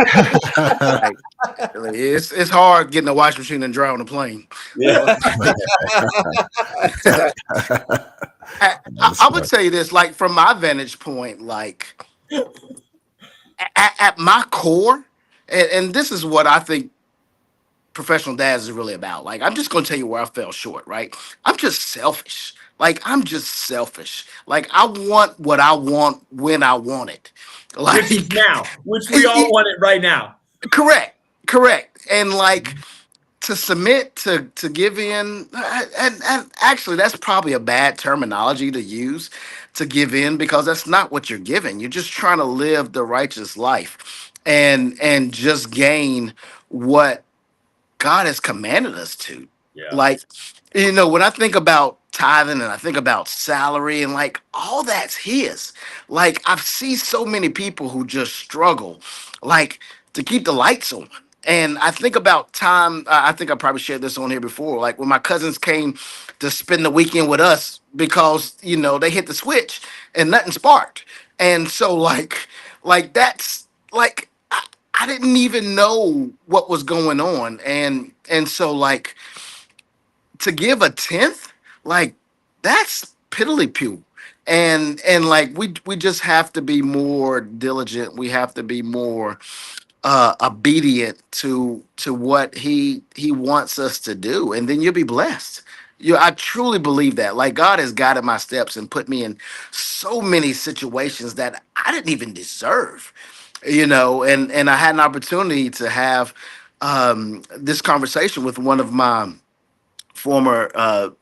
Like, it's hard getting a washing machine and dryer on a plane. Yeah. I would say this, like from my vantage point, like at my core, and this is what I think professional dads is really about. Like, I'm just gonna tell you where I fell short, right? I'm just selfish. Like, I'm just selfish. Like, I want what I want when I want it. Like, Which is now, which we all want it right now. Correct. And like to submit, to give in, and actually that's probably a bad terminology to use, to give in, because that's not what you're giving. You're just trying to live the righteous life and just gain what God has commanded us to. Yeah. Like, when I think about tithing and I think about salary and like all that's his. Like, I've seen so many people who just struggle, like, to keep the lights on. And I think about time. I think I probably shared this on here before. Like when my cousins came to spend the weekend with us because they hit the switch and nothing sparked. And so like that's like I didn't even know what was going on, and so like to give a tenth, like that's piddly pew, and like we just have to be more diligent. We have to be more obedient to what he wants us to do, and then you'll be blessed. I truly believe that. Like God has guided my steps and put me in so many situations that I didn't even deserve, and I had an opportunity to have this conversation with one of my former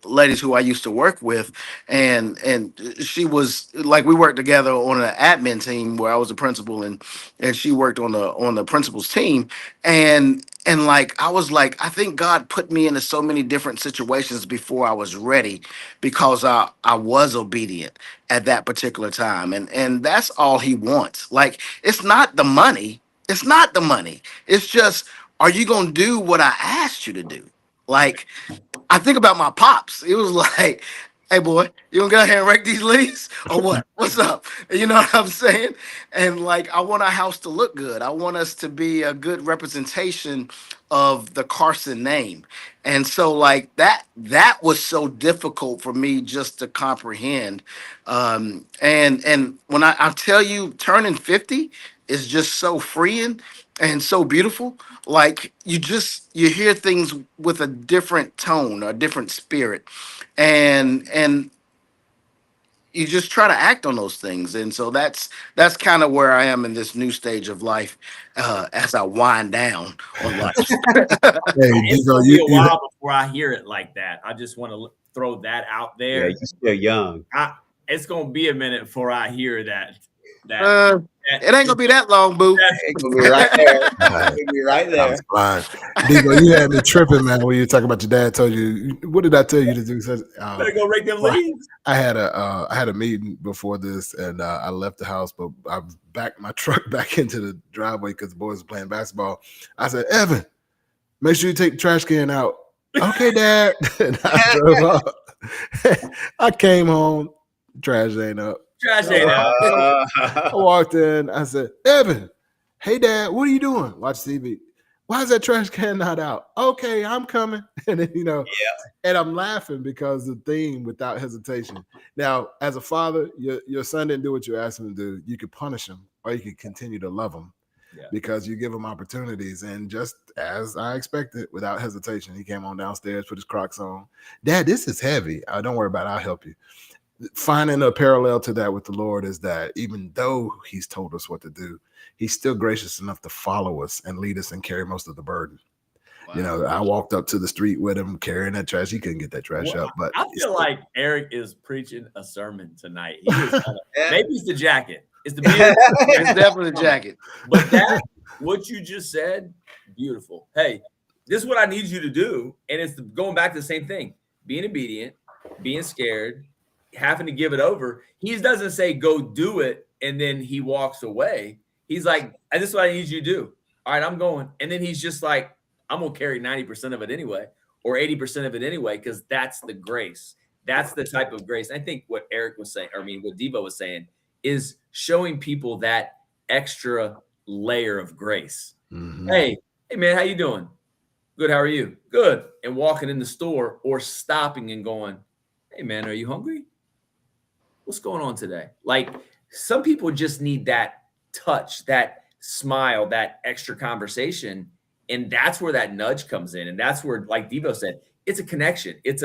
ladies who I used to work with, and she was like, we worked together on an admin team where I was a principal, and she worked on the principal's team, and like I was like, I think God put me into so many different situations before I was ready, because I was obedient at that particular time, and that's all He wants. Like, it's not the money. It's not the money. It's just, are you gonna do what I asked you to do? Like, I think about my pops. It was like, hey boy, you gonna go ahead and rake these leaves or what? What's up? You know what I'm saying? And like, I want our house to look good. I want us to be a good representation of the Carson name. And so like that was so difficult for me just to comprehend. And when I tell you turning 50 is just so freeing and so beautiful. Like you hear things with a different tone, a different spirit, and you just try to act on those things. And so that's kind of where I am in this new stage of life, as I wind down on life. It's gonna be a while before I hear it like that. I just want to throw that out there. Yeah, you're still young. It's gonna be a minute before I hear that. It ain't gonna be that long, boo. It's gonna be right there. It's gonna be right I there. was blind. Devo, you had me tripping, man, when you were talking about your dad told you. What did I tell you to do? He said, Better go rake them well, leaves. I had a meeting before this, and I left the house, but I backed my truck back into the driveway because the boys were playing basketball. I said, Evan, make sure you take the trash can out. Okay, Dad. And I drove up. I came home, trash ain't up. Trash ain't out. I walked in. I said, Evan, hey, Dad, what are you doing? Watch TV. Why is that trash can not out? Okay, I'm coming. And then, and I'm laughing because the thing without hesitation. Now, as a father, your son didn't do what you asked him to do. You could punish him or you could continue to love him because you give him opportunities. And just as I expected, without hesitation, he came on downstairs, put his Crocs on. Dad, this is heavy. Don't worry about it. I'll help you. Finding a parallel to that with the Lord is that even though he's told us what to do, he's still gracious enough to follow us and lead us and carry most of the burden. Wow. I walked up to the street with him carrying that trash. He couldn't get that trash up. But I feel like Eric is preaching a sermon tonight. He is maybe it's the jacket. It's the beard. It's definitely the jacket. But that, what you just said, beautiful. Hey, this is what I need you to do. And it's going back to the same thing. Being obedient, being scared, having to give it over. He doesn't say go do it and then he walks away. He's like, this is what I need you to do. All right, I'm going. And then he's just like, I'm gonna carry 90% of it anyway, or 80% of it anyway, because that's the grace. That's the type of grace. I think what Eric was saying, what Devo was saying, is showing people that extra layer of grace. Mm-hmm. Hey man, how you doing? Good, how are you? Good. And walking in the store or stopping and going, hey man, are you hungry? What's going on today? Like some people just need that touch, that smile, that extra conversation. And that's where that nudge comes in. And that's where, like Devo said, it's a connection. It's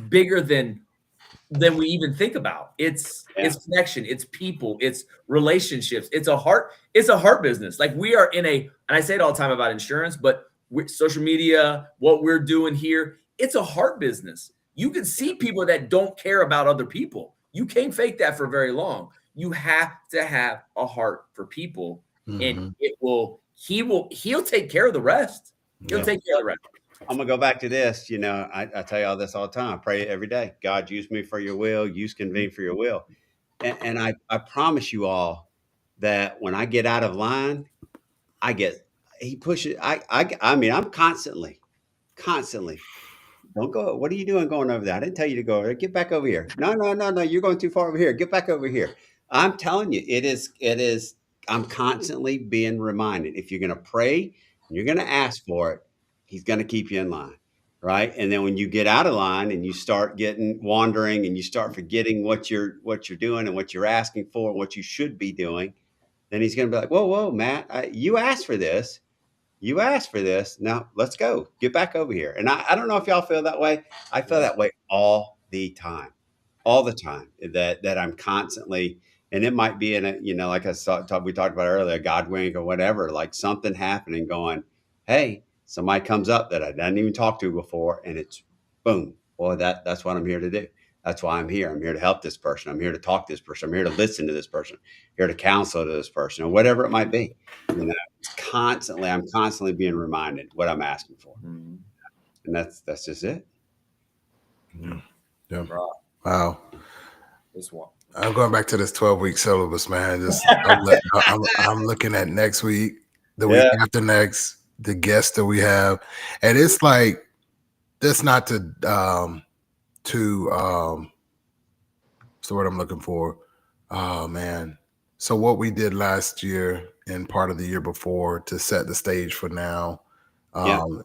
bigger than we even think about. It's connection, it's people, it's relationships, it's a heart business. Like we are and I say it all the time about insurance, but social media, what we're doing here, it's a heart business. You can see people that don't care about other people. You can't fake that for very long. You have to have a heart for people, and he'll take care of the rest. He'll take care of the rest. I'm gonna go back to this. I tell you all this all the time. I pray every day. God, use me for your will. Use Convene for your will. And I promise you all that when I get out of line, he pushes. I mean, I'm constantly. Don't go. What are you doing going over there? I didn't tell you to go over there. Get back over here. No. You're going too far over here. Get back over here. I'm telling you, it is. I'm constantly being reminded. If you're going to pray and you're going to ask for it, he's going to keep you in line. Right. And then when you get out of line and you start getting wandering and you start forgetting what you're doing and what you're asking for, and what you should be doing, then he's going to be like, whoa, Matt, you asked for this. You asked for this. Now let's go. Get back over here. And I don't know if y'all feel that way. I feel that way all the time, that I'm constantly, and it might be in a, like we talked about earlier, God wink or whatever, like something happening going, hey, somebody comes up that I didn't even talk to before. And it's boom. Boy, that's what I'm here to do. That's why I'm here. I'm here to help this person. I'm here to talk to this person. I'm here to listen to this person, here to counsel to this person, or whatever it might be. I'm constantly being reminded what I'm asking for. Mm-hmm. And that's just it. Mm-hmm. Yeah. Wow. This one. I'm going back to this 12-week syllabus, man. I'm looking at next week, the week after next, the guests that we have. And it's like, that's not to what's the word I'm looking for? Oh man. So what we did last year and part of the year before to set the stage for now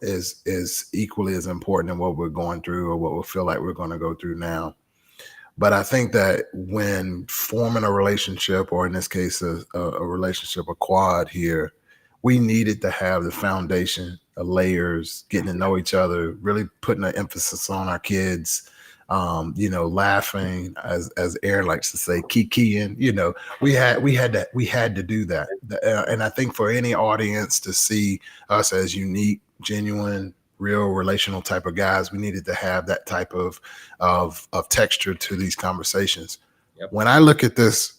is equally as important in what we're going through or what we feel like we're going to go through now. But I think that when forming a relationship, or in this case, a relationship, a quad here, we needed to have the foundation, the layers, getting to know each other, really putting an emphasis on our kids, laughing, as Aaron likes to say, kikiing. We had to do that. And I think for any audience to see us as unique, genuine, real relational type of guys, we needed to have that type of texture to these conversations. Yep. When I look at this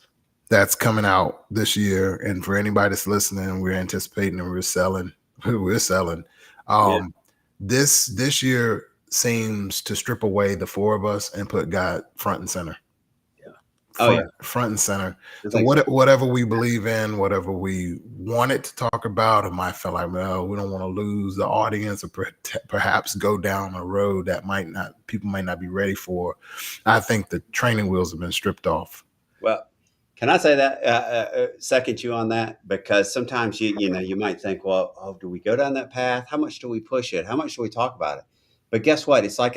that's coming out this year. And for anybody that's listening, we're anticipating and we're selling. We're selling. This year seems to strip away the four of us and put God front and center. Front and center. So whatever we believe in, whatever we wanted to talk about, it might feel like, well, we don't want to lose the audience or perhaps go down a road that people might not be ready for. I think the training wheels have been stripped off. Well, can I say that second you on that? Because sometimes you might think, well, oh, do we go down that path? How much do we push it? How much do we talk about it? But guess what? It's like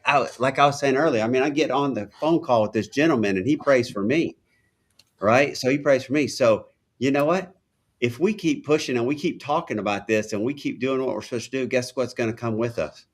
I was saying earlier. I mean, I get on the phone call with this gentleman, and he prays for me, right? So he prays for me. So you know what? If we keep pushing and we keep talking about this and we keep doing what we're supposed to do, guess what's going to come with us?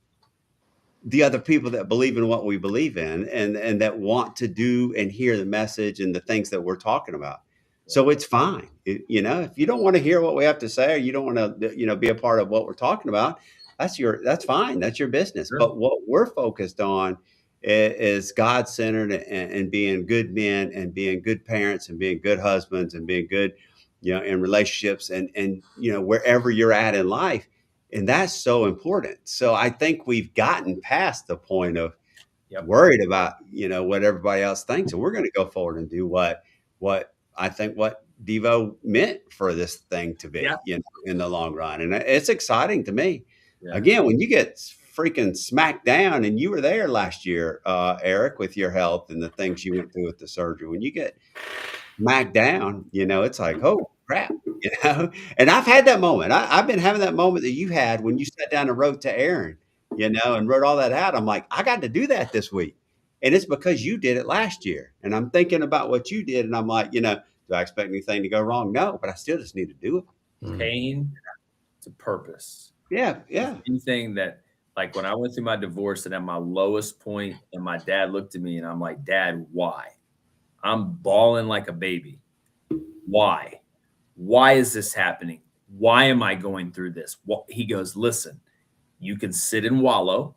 The other people that believe in what we believe in and that want to do and hear the message and the things that we're talking about. So it's fine. If you don't want to hear what we have to say, or you don't want to, be a part of what we're talking about, that's fine. That's your business. Sure. But what we're focused on is God-centered and being good men and being good parents and being good husbands and being good, in relationships and wherever you're at in life. And that's so important. So I think we've gotten past the point of worried about, what everybody else thinks. And we're going to go forward and do what I think what Devo meant for this thing to be, in the long run. And it's exciting to me. Yeah. Again, when you get freaking smacked down, and you were there last year, Eric, with your health and the things you went through with the surgery, when you get smacked down, it's like, oh, crap, and I've had that moment. I've been having that moment that you had when you sat down and wrote to Aaron, and wrote all that out. I'm like, I got to do that this week. And it's because you did it last year. And I'm thinking about what you did. And I'm like, do I expect anything to go wrong? No, but I still just need to do it. Pain to purpose. Yeah. Anything that, like when I went through my divorce and at my lowest point, and my dad looked at me and I'm like, Dad, why? I'm bawling like a baby. Why? Why is this happening? Why am I going through this? He goes, listen, you can sit and wallow.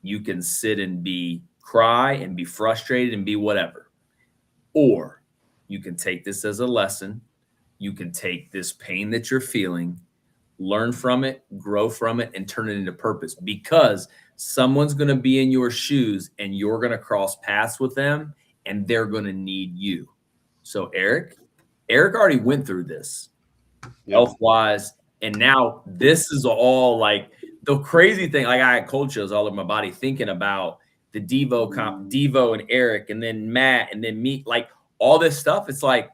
You can sit and cry and be frustrated and be whatever. Or you can take this as a lesson. You can take this pain that you're feeling, learn from it, grow from it, and turn it into purpose, because someone's going to be in your shoes and you're going to cross paths with them and they're going to need you. So Eric already went through this health-wise. And now this is all like the crazy thing. Like I had cold chills all over my body thinking about the Devo and Eric, and then Matt, and then me, like all this stuff. It's like,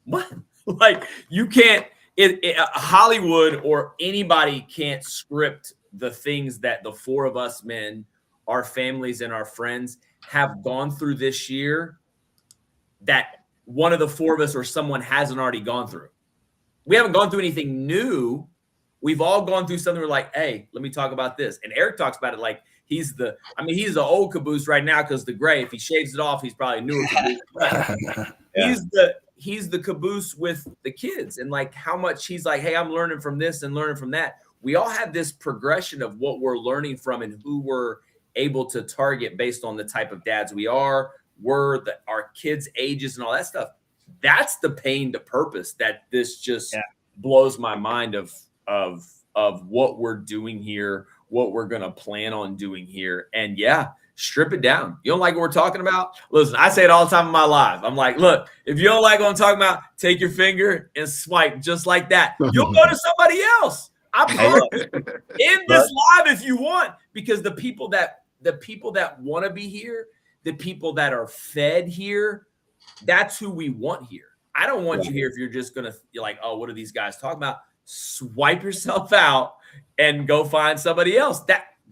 what? Like you can't, Hollywood or anybody can't script the things that the four of us men, our families and our friends have gone through this year that one of the four of us or someone hasn't already gone through. We haven't gone through anything new. We've all gone through something. We're like, hey, let me talk about this. And Eric talks about it like he's the old caboose right now because the gray, if he shaves it off, he's probably a newer caboose. He's the caboose with the kids, and like how much he's like, hey, I'm learning from this and learning from that. We all have this progression of what we're learning from and who we're able to target based on the type of dads we are, our kids' ages and all that stuff. That's the pain to purpose that this just blows my mind of what we're doing here, what we're going to plan on doing here. And strip it down. You don't like what we're talking about? Listen, I say it all the time in my live. I'm like, look, if you don't like what I'm talking about, take your finger and swipe just like that. You'll go to somebody else. I promise. End this live if you want, because the people that want to be here, the people that are fed here, that's who we want here. I don't want you here if you're just going to be like, oh, what are these guys talking about? Swipe yourself out and go find somebody else.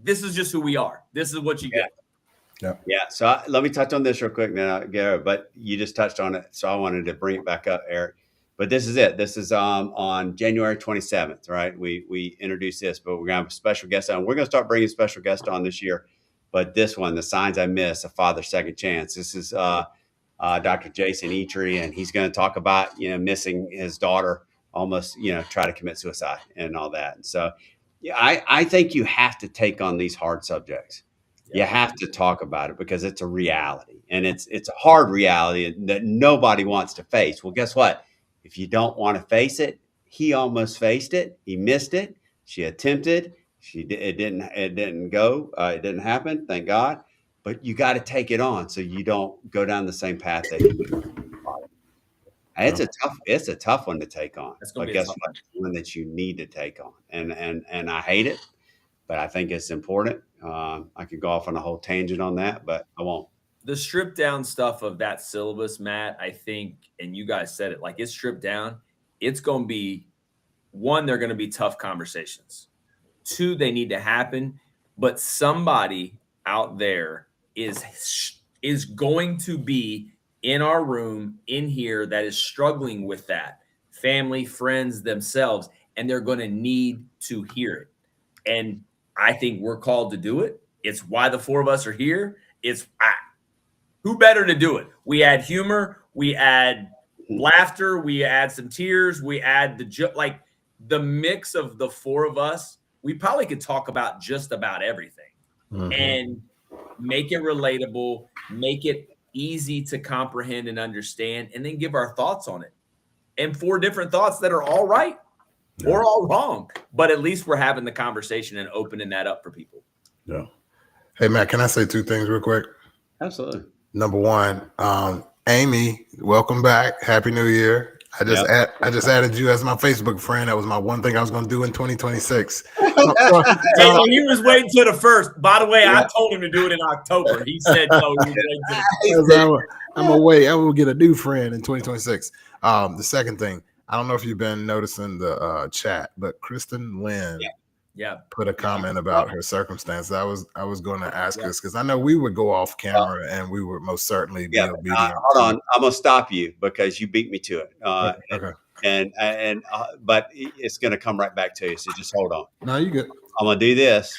This is just who we are. This is what you get. Yeah. So let me touch on this real quick now, Garrett, but you just touched on it. So I wanted to bring it back up, Eric. But this is it. This is on January 27th, right? We introduced this, but we're going to have a special guest on. We're going to start bringing special guests on this year. But this one, The Signs I Miss, A Father's Second Chance. This is Dr. Jason Eatry, and he's going to talk about, missing his daughter, almost, try to commit suicide and all that. And so, I think you have to take on these hard subjects. You have to talk about it because it's a reality, and it's a hard reality that nobody wants to face. Well, guess what? If you don't want to face it, he almost faced it. He missed it. She attempted. It didn't go. It didn't happen. Thank God. But you got to take it on so you don't go down the same path that he followed. And it's a tough one to take on. That's gonna But be a guess tough what? It's one that you need to take on. And I hate it, but I think it's important. I could go off on a whole tangent on that, but I won't. The stripped down stuff of that syllabus, Matt, I think, and you guys said it, like it's stripped down. It's going to be one, they're going to be tough conversations. Two, they need to happen, but somebody out there is going to be in our room in here that is struggling with that, family, friends, themselves, and they're going to need to hear it. And I think we're called to do it. It's why the four of us are here. Who better to do it? We add humor, we add laughter, we add some tears, we add like the mix of the four of us. We probably could talk about just about everything and make it relatable, make it easy to comprehend and understand, and then give our thoughts on it. And four different thoughts that are all right or all wrong, but at least we're having the conversation and opening that up for people. Yeah. Hey, Matt, can I say two things real quick? Absolutely. Number one, Amy, welcome back. Happy New Year. I just added you as my Facebook friend. That was my one thing I was going to do in 2026 He was waiting till the first. By the way, I told him to do it in October. He said no. He was waiting I'm away. I will get a new friend in 2026. The second thing, I don't know if you've been noticing the chat, but Kristen Lynn put a comment about her circumstance. I was going to ask this because I know we would go off camera and we would most certainly be obedient. Hold on, I'm gonna stop you because you beat me to it. Okay. But it's gonna come right back to you. So just hold on. No, you good. I'm gonna do this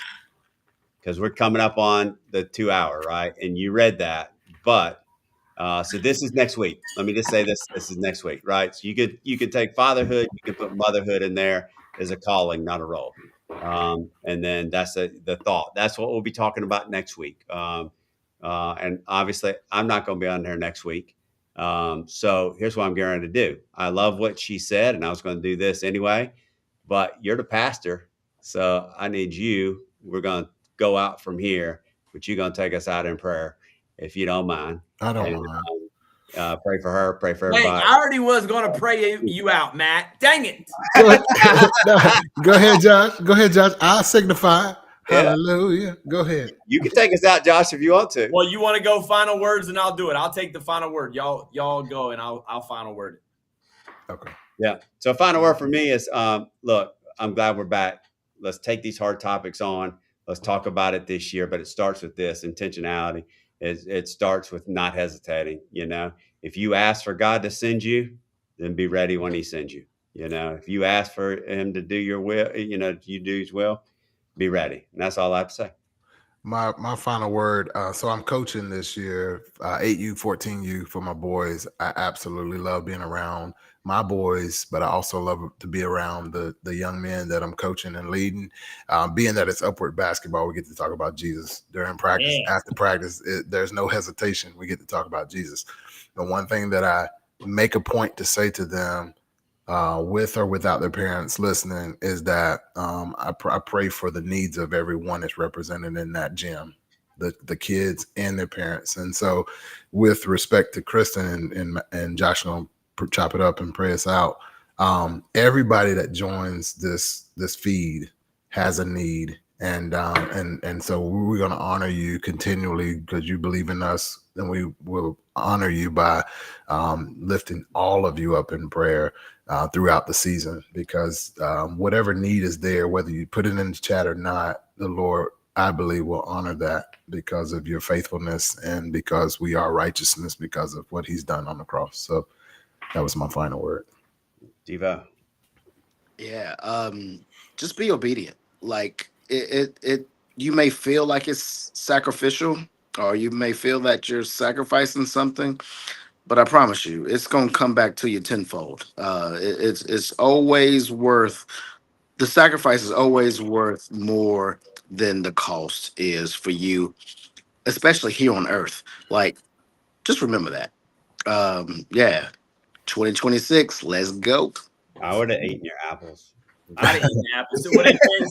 because we're coming up on the 2 hour, right? And you read that, but so this is next week. Let me just say this: this is next week, right? So you could take fatherhood, you could put motherhood in there as a calling, not a role. And then that's the thought. That's what we'll be talking about next week. And obviously, I'm not going to be on there next week. So here's what I'm going to do. I love what she said, and I was going to do this anyway. But you're the pastor, so I need you. We're going to go out from here, but you're going to take us out in prayer, if you don't mind. I don't mind. Pray for her. Pray for everybody. Dang, I already was going to pray you out, Matt. Dang it. Go ahead, Josh. Go ahead, Josh. I'll signify. Hallelujah. Go ahead. You can take us out, Josh, if you want to. Well, you want to go final words, and I'll do it. I'll take the final word. Y'all go, and I'll final word it. Okay. Yeah. So final word for me is, look, I'm glad we're back. Let's take these hard topics on. Let's talk about it this year, but it starts with this intentionality. It starts with not hesitating. If you ask for God to send you, then be ready when he sends you. If you ask for him to do your will, you do his will, be ready. And that's all I have to say. My final word. So I'm coaching this year, 8U, 14U for my boys. I absolutely love being around my boys, but I also love to be around the young men that I'm coaching and leading. Being that it's upward basketball, we get to talk about Jesus during practice. After practice, there's no hesitation. We get to talk about Jesus. The one thing that I make a point to say to them, with or without their parents listening, is that I pray for the needs of everyone that's represented in that gym, the kids and their parents. And so with respect to Kristen and Josh, going to chop it up and pray us out, everybody that joins this feed has a need. And so we're going to honor you continually because you believe in us, and we will honor you by lifting all of you up in prayer throughout the season, because whatever need is there, whether you put it in the chat or not, the Lord, I believe, will honor that because of your faithfulness and because we are righteousness because of what he's done on the cross. So that was my final word. Devo. Yeah. Just be obedient. Like it you may feel like it's sacrificial, or you may feel that you're sacrificing something, but I promise you, it's going to come back to you tenfold. It's always worth, the sacrifice is always worth more than the cost is for you, especially here on earth. Like, just remember that. Yeah, 2026, let's go. I would have eaten your apples. I'd eat apples. So what it is,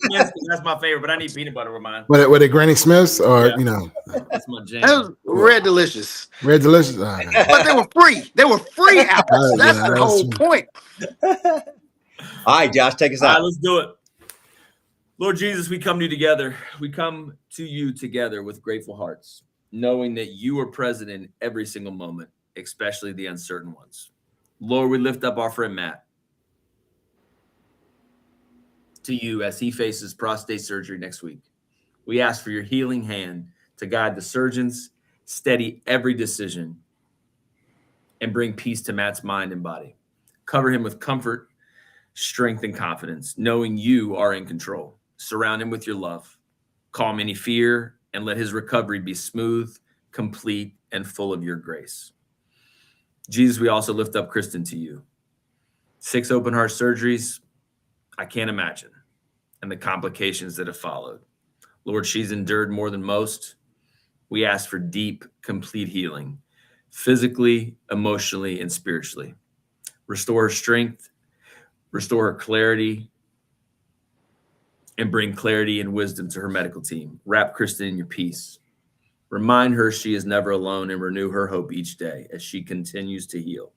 that's my favorite, but I need peanut butter with mine. Were they Granny Smiths or Yeah. That's my jam. That was Red Delicious. Red Delicious? But they were free. They were free apples. That's Yeah, the that's whole true. point. All right, Josh, take us All right, out. let's do it. Lord Jesus, we come to you together. We come to you together with grateful hearts, knowing that you are present in every single moment, especially the uncertain ones. Lord, we lift up our friend Matt to you as he faces prostate surgery next week. We ask for your healing hand to guide the surgeons, steady every decision, and bring peace to Matt's mind and body. Cover him with comfort, strength, and confidence, knowing you are in control. Surround him with your love. Calm any fear, and let his recovery be smooth, complete, and full of your grace. Jesus, we also lift up Kristen to you. 6 open heart surgeries, I can't imagine, and the complications that have followed. Lord, she's endured more than most. We ask for deep, complete healing, physically, emotionally, and spiritually. Restore her strength, restore her clarity, and bring clarity and wisdom to her medical team. Wrap Kristen in your peace. Remind her she is never alone and renew her hope each day as she continues to heal.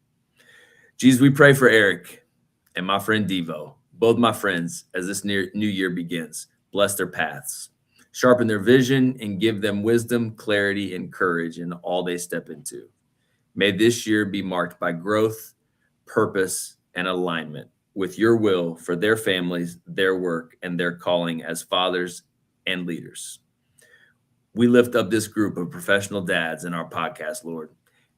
Jesus, we pray for Eric and my friend Devo, both my friends, as this new year begins. Bless their paths, sharpen their vision, and give them wisdom, clarity, and courage in all they step into. May this year be marked by growth, purpose, and alignment with your will for their families, their work, and their calling as fathers and leaders. We lift up this group of professional dads in our podcast, Lord.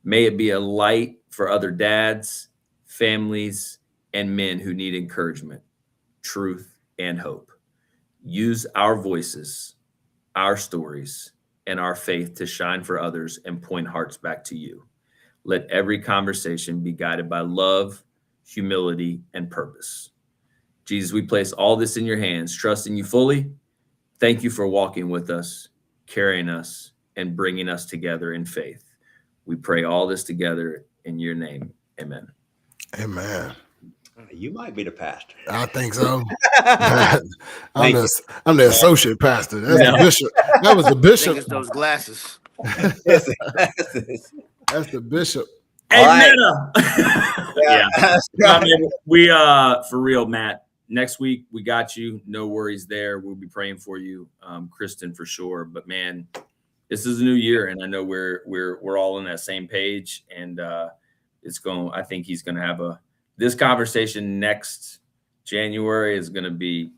May it be a light for other dads, families, and men who need encouragement, truth, and hope. Use our voices, our stories, and our faith to shine for others and point hearts back to you. Let every conversation be guided by love, humility, and purpose. Jesus, we place all this in your hands, trusting you fully. Thank you for walking with us, carrying us, and bringing us together in faith. We pray all this together in your name. Amen. Amen. You might be the pastor. I think so. I'm the associate pastor. That's the bishop. That was the I bishop. think it's those glasses. That's the bishop. Amen. Yeah. I mean, we for real, Matt. Next week we got you. No worries there. We'll be praying for you, Kristen, for sure. But man, this is a new year, and I know we're all on that same page. And it's going. I think he's going to have this conversation next January is going to be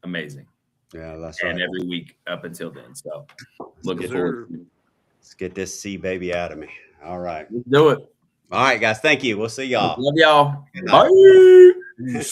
amazing. Yeah, that's and right. every week up until then. So looking forward to it. Let's get this C baby out of me. All right. Let's do it. All right, guys. Thank you. We'll see y'all. Love y'all. Good night. Bye.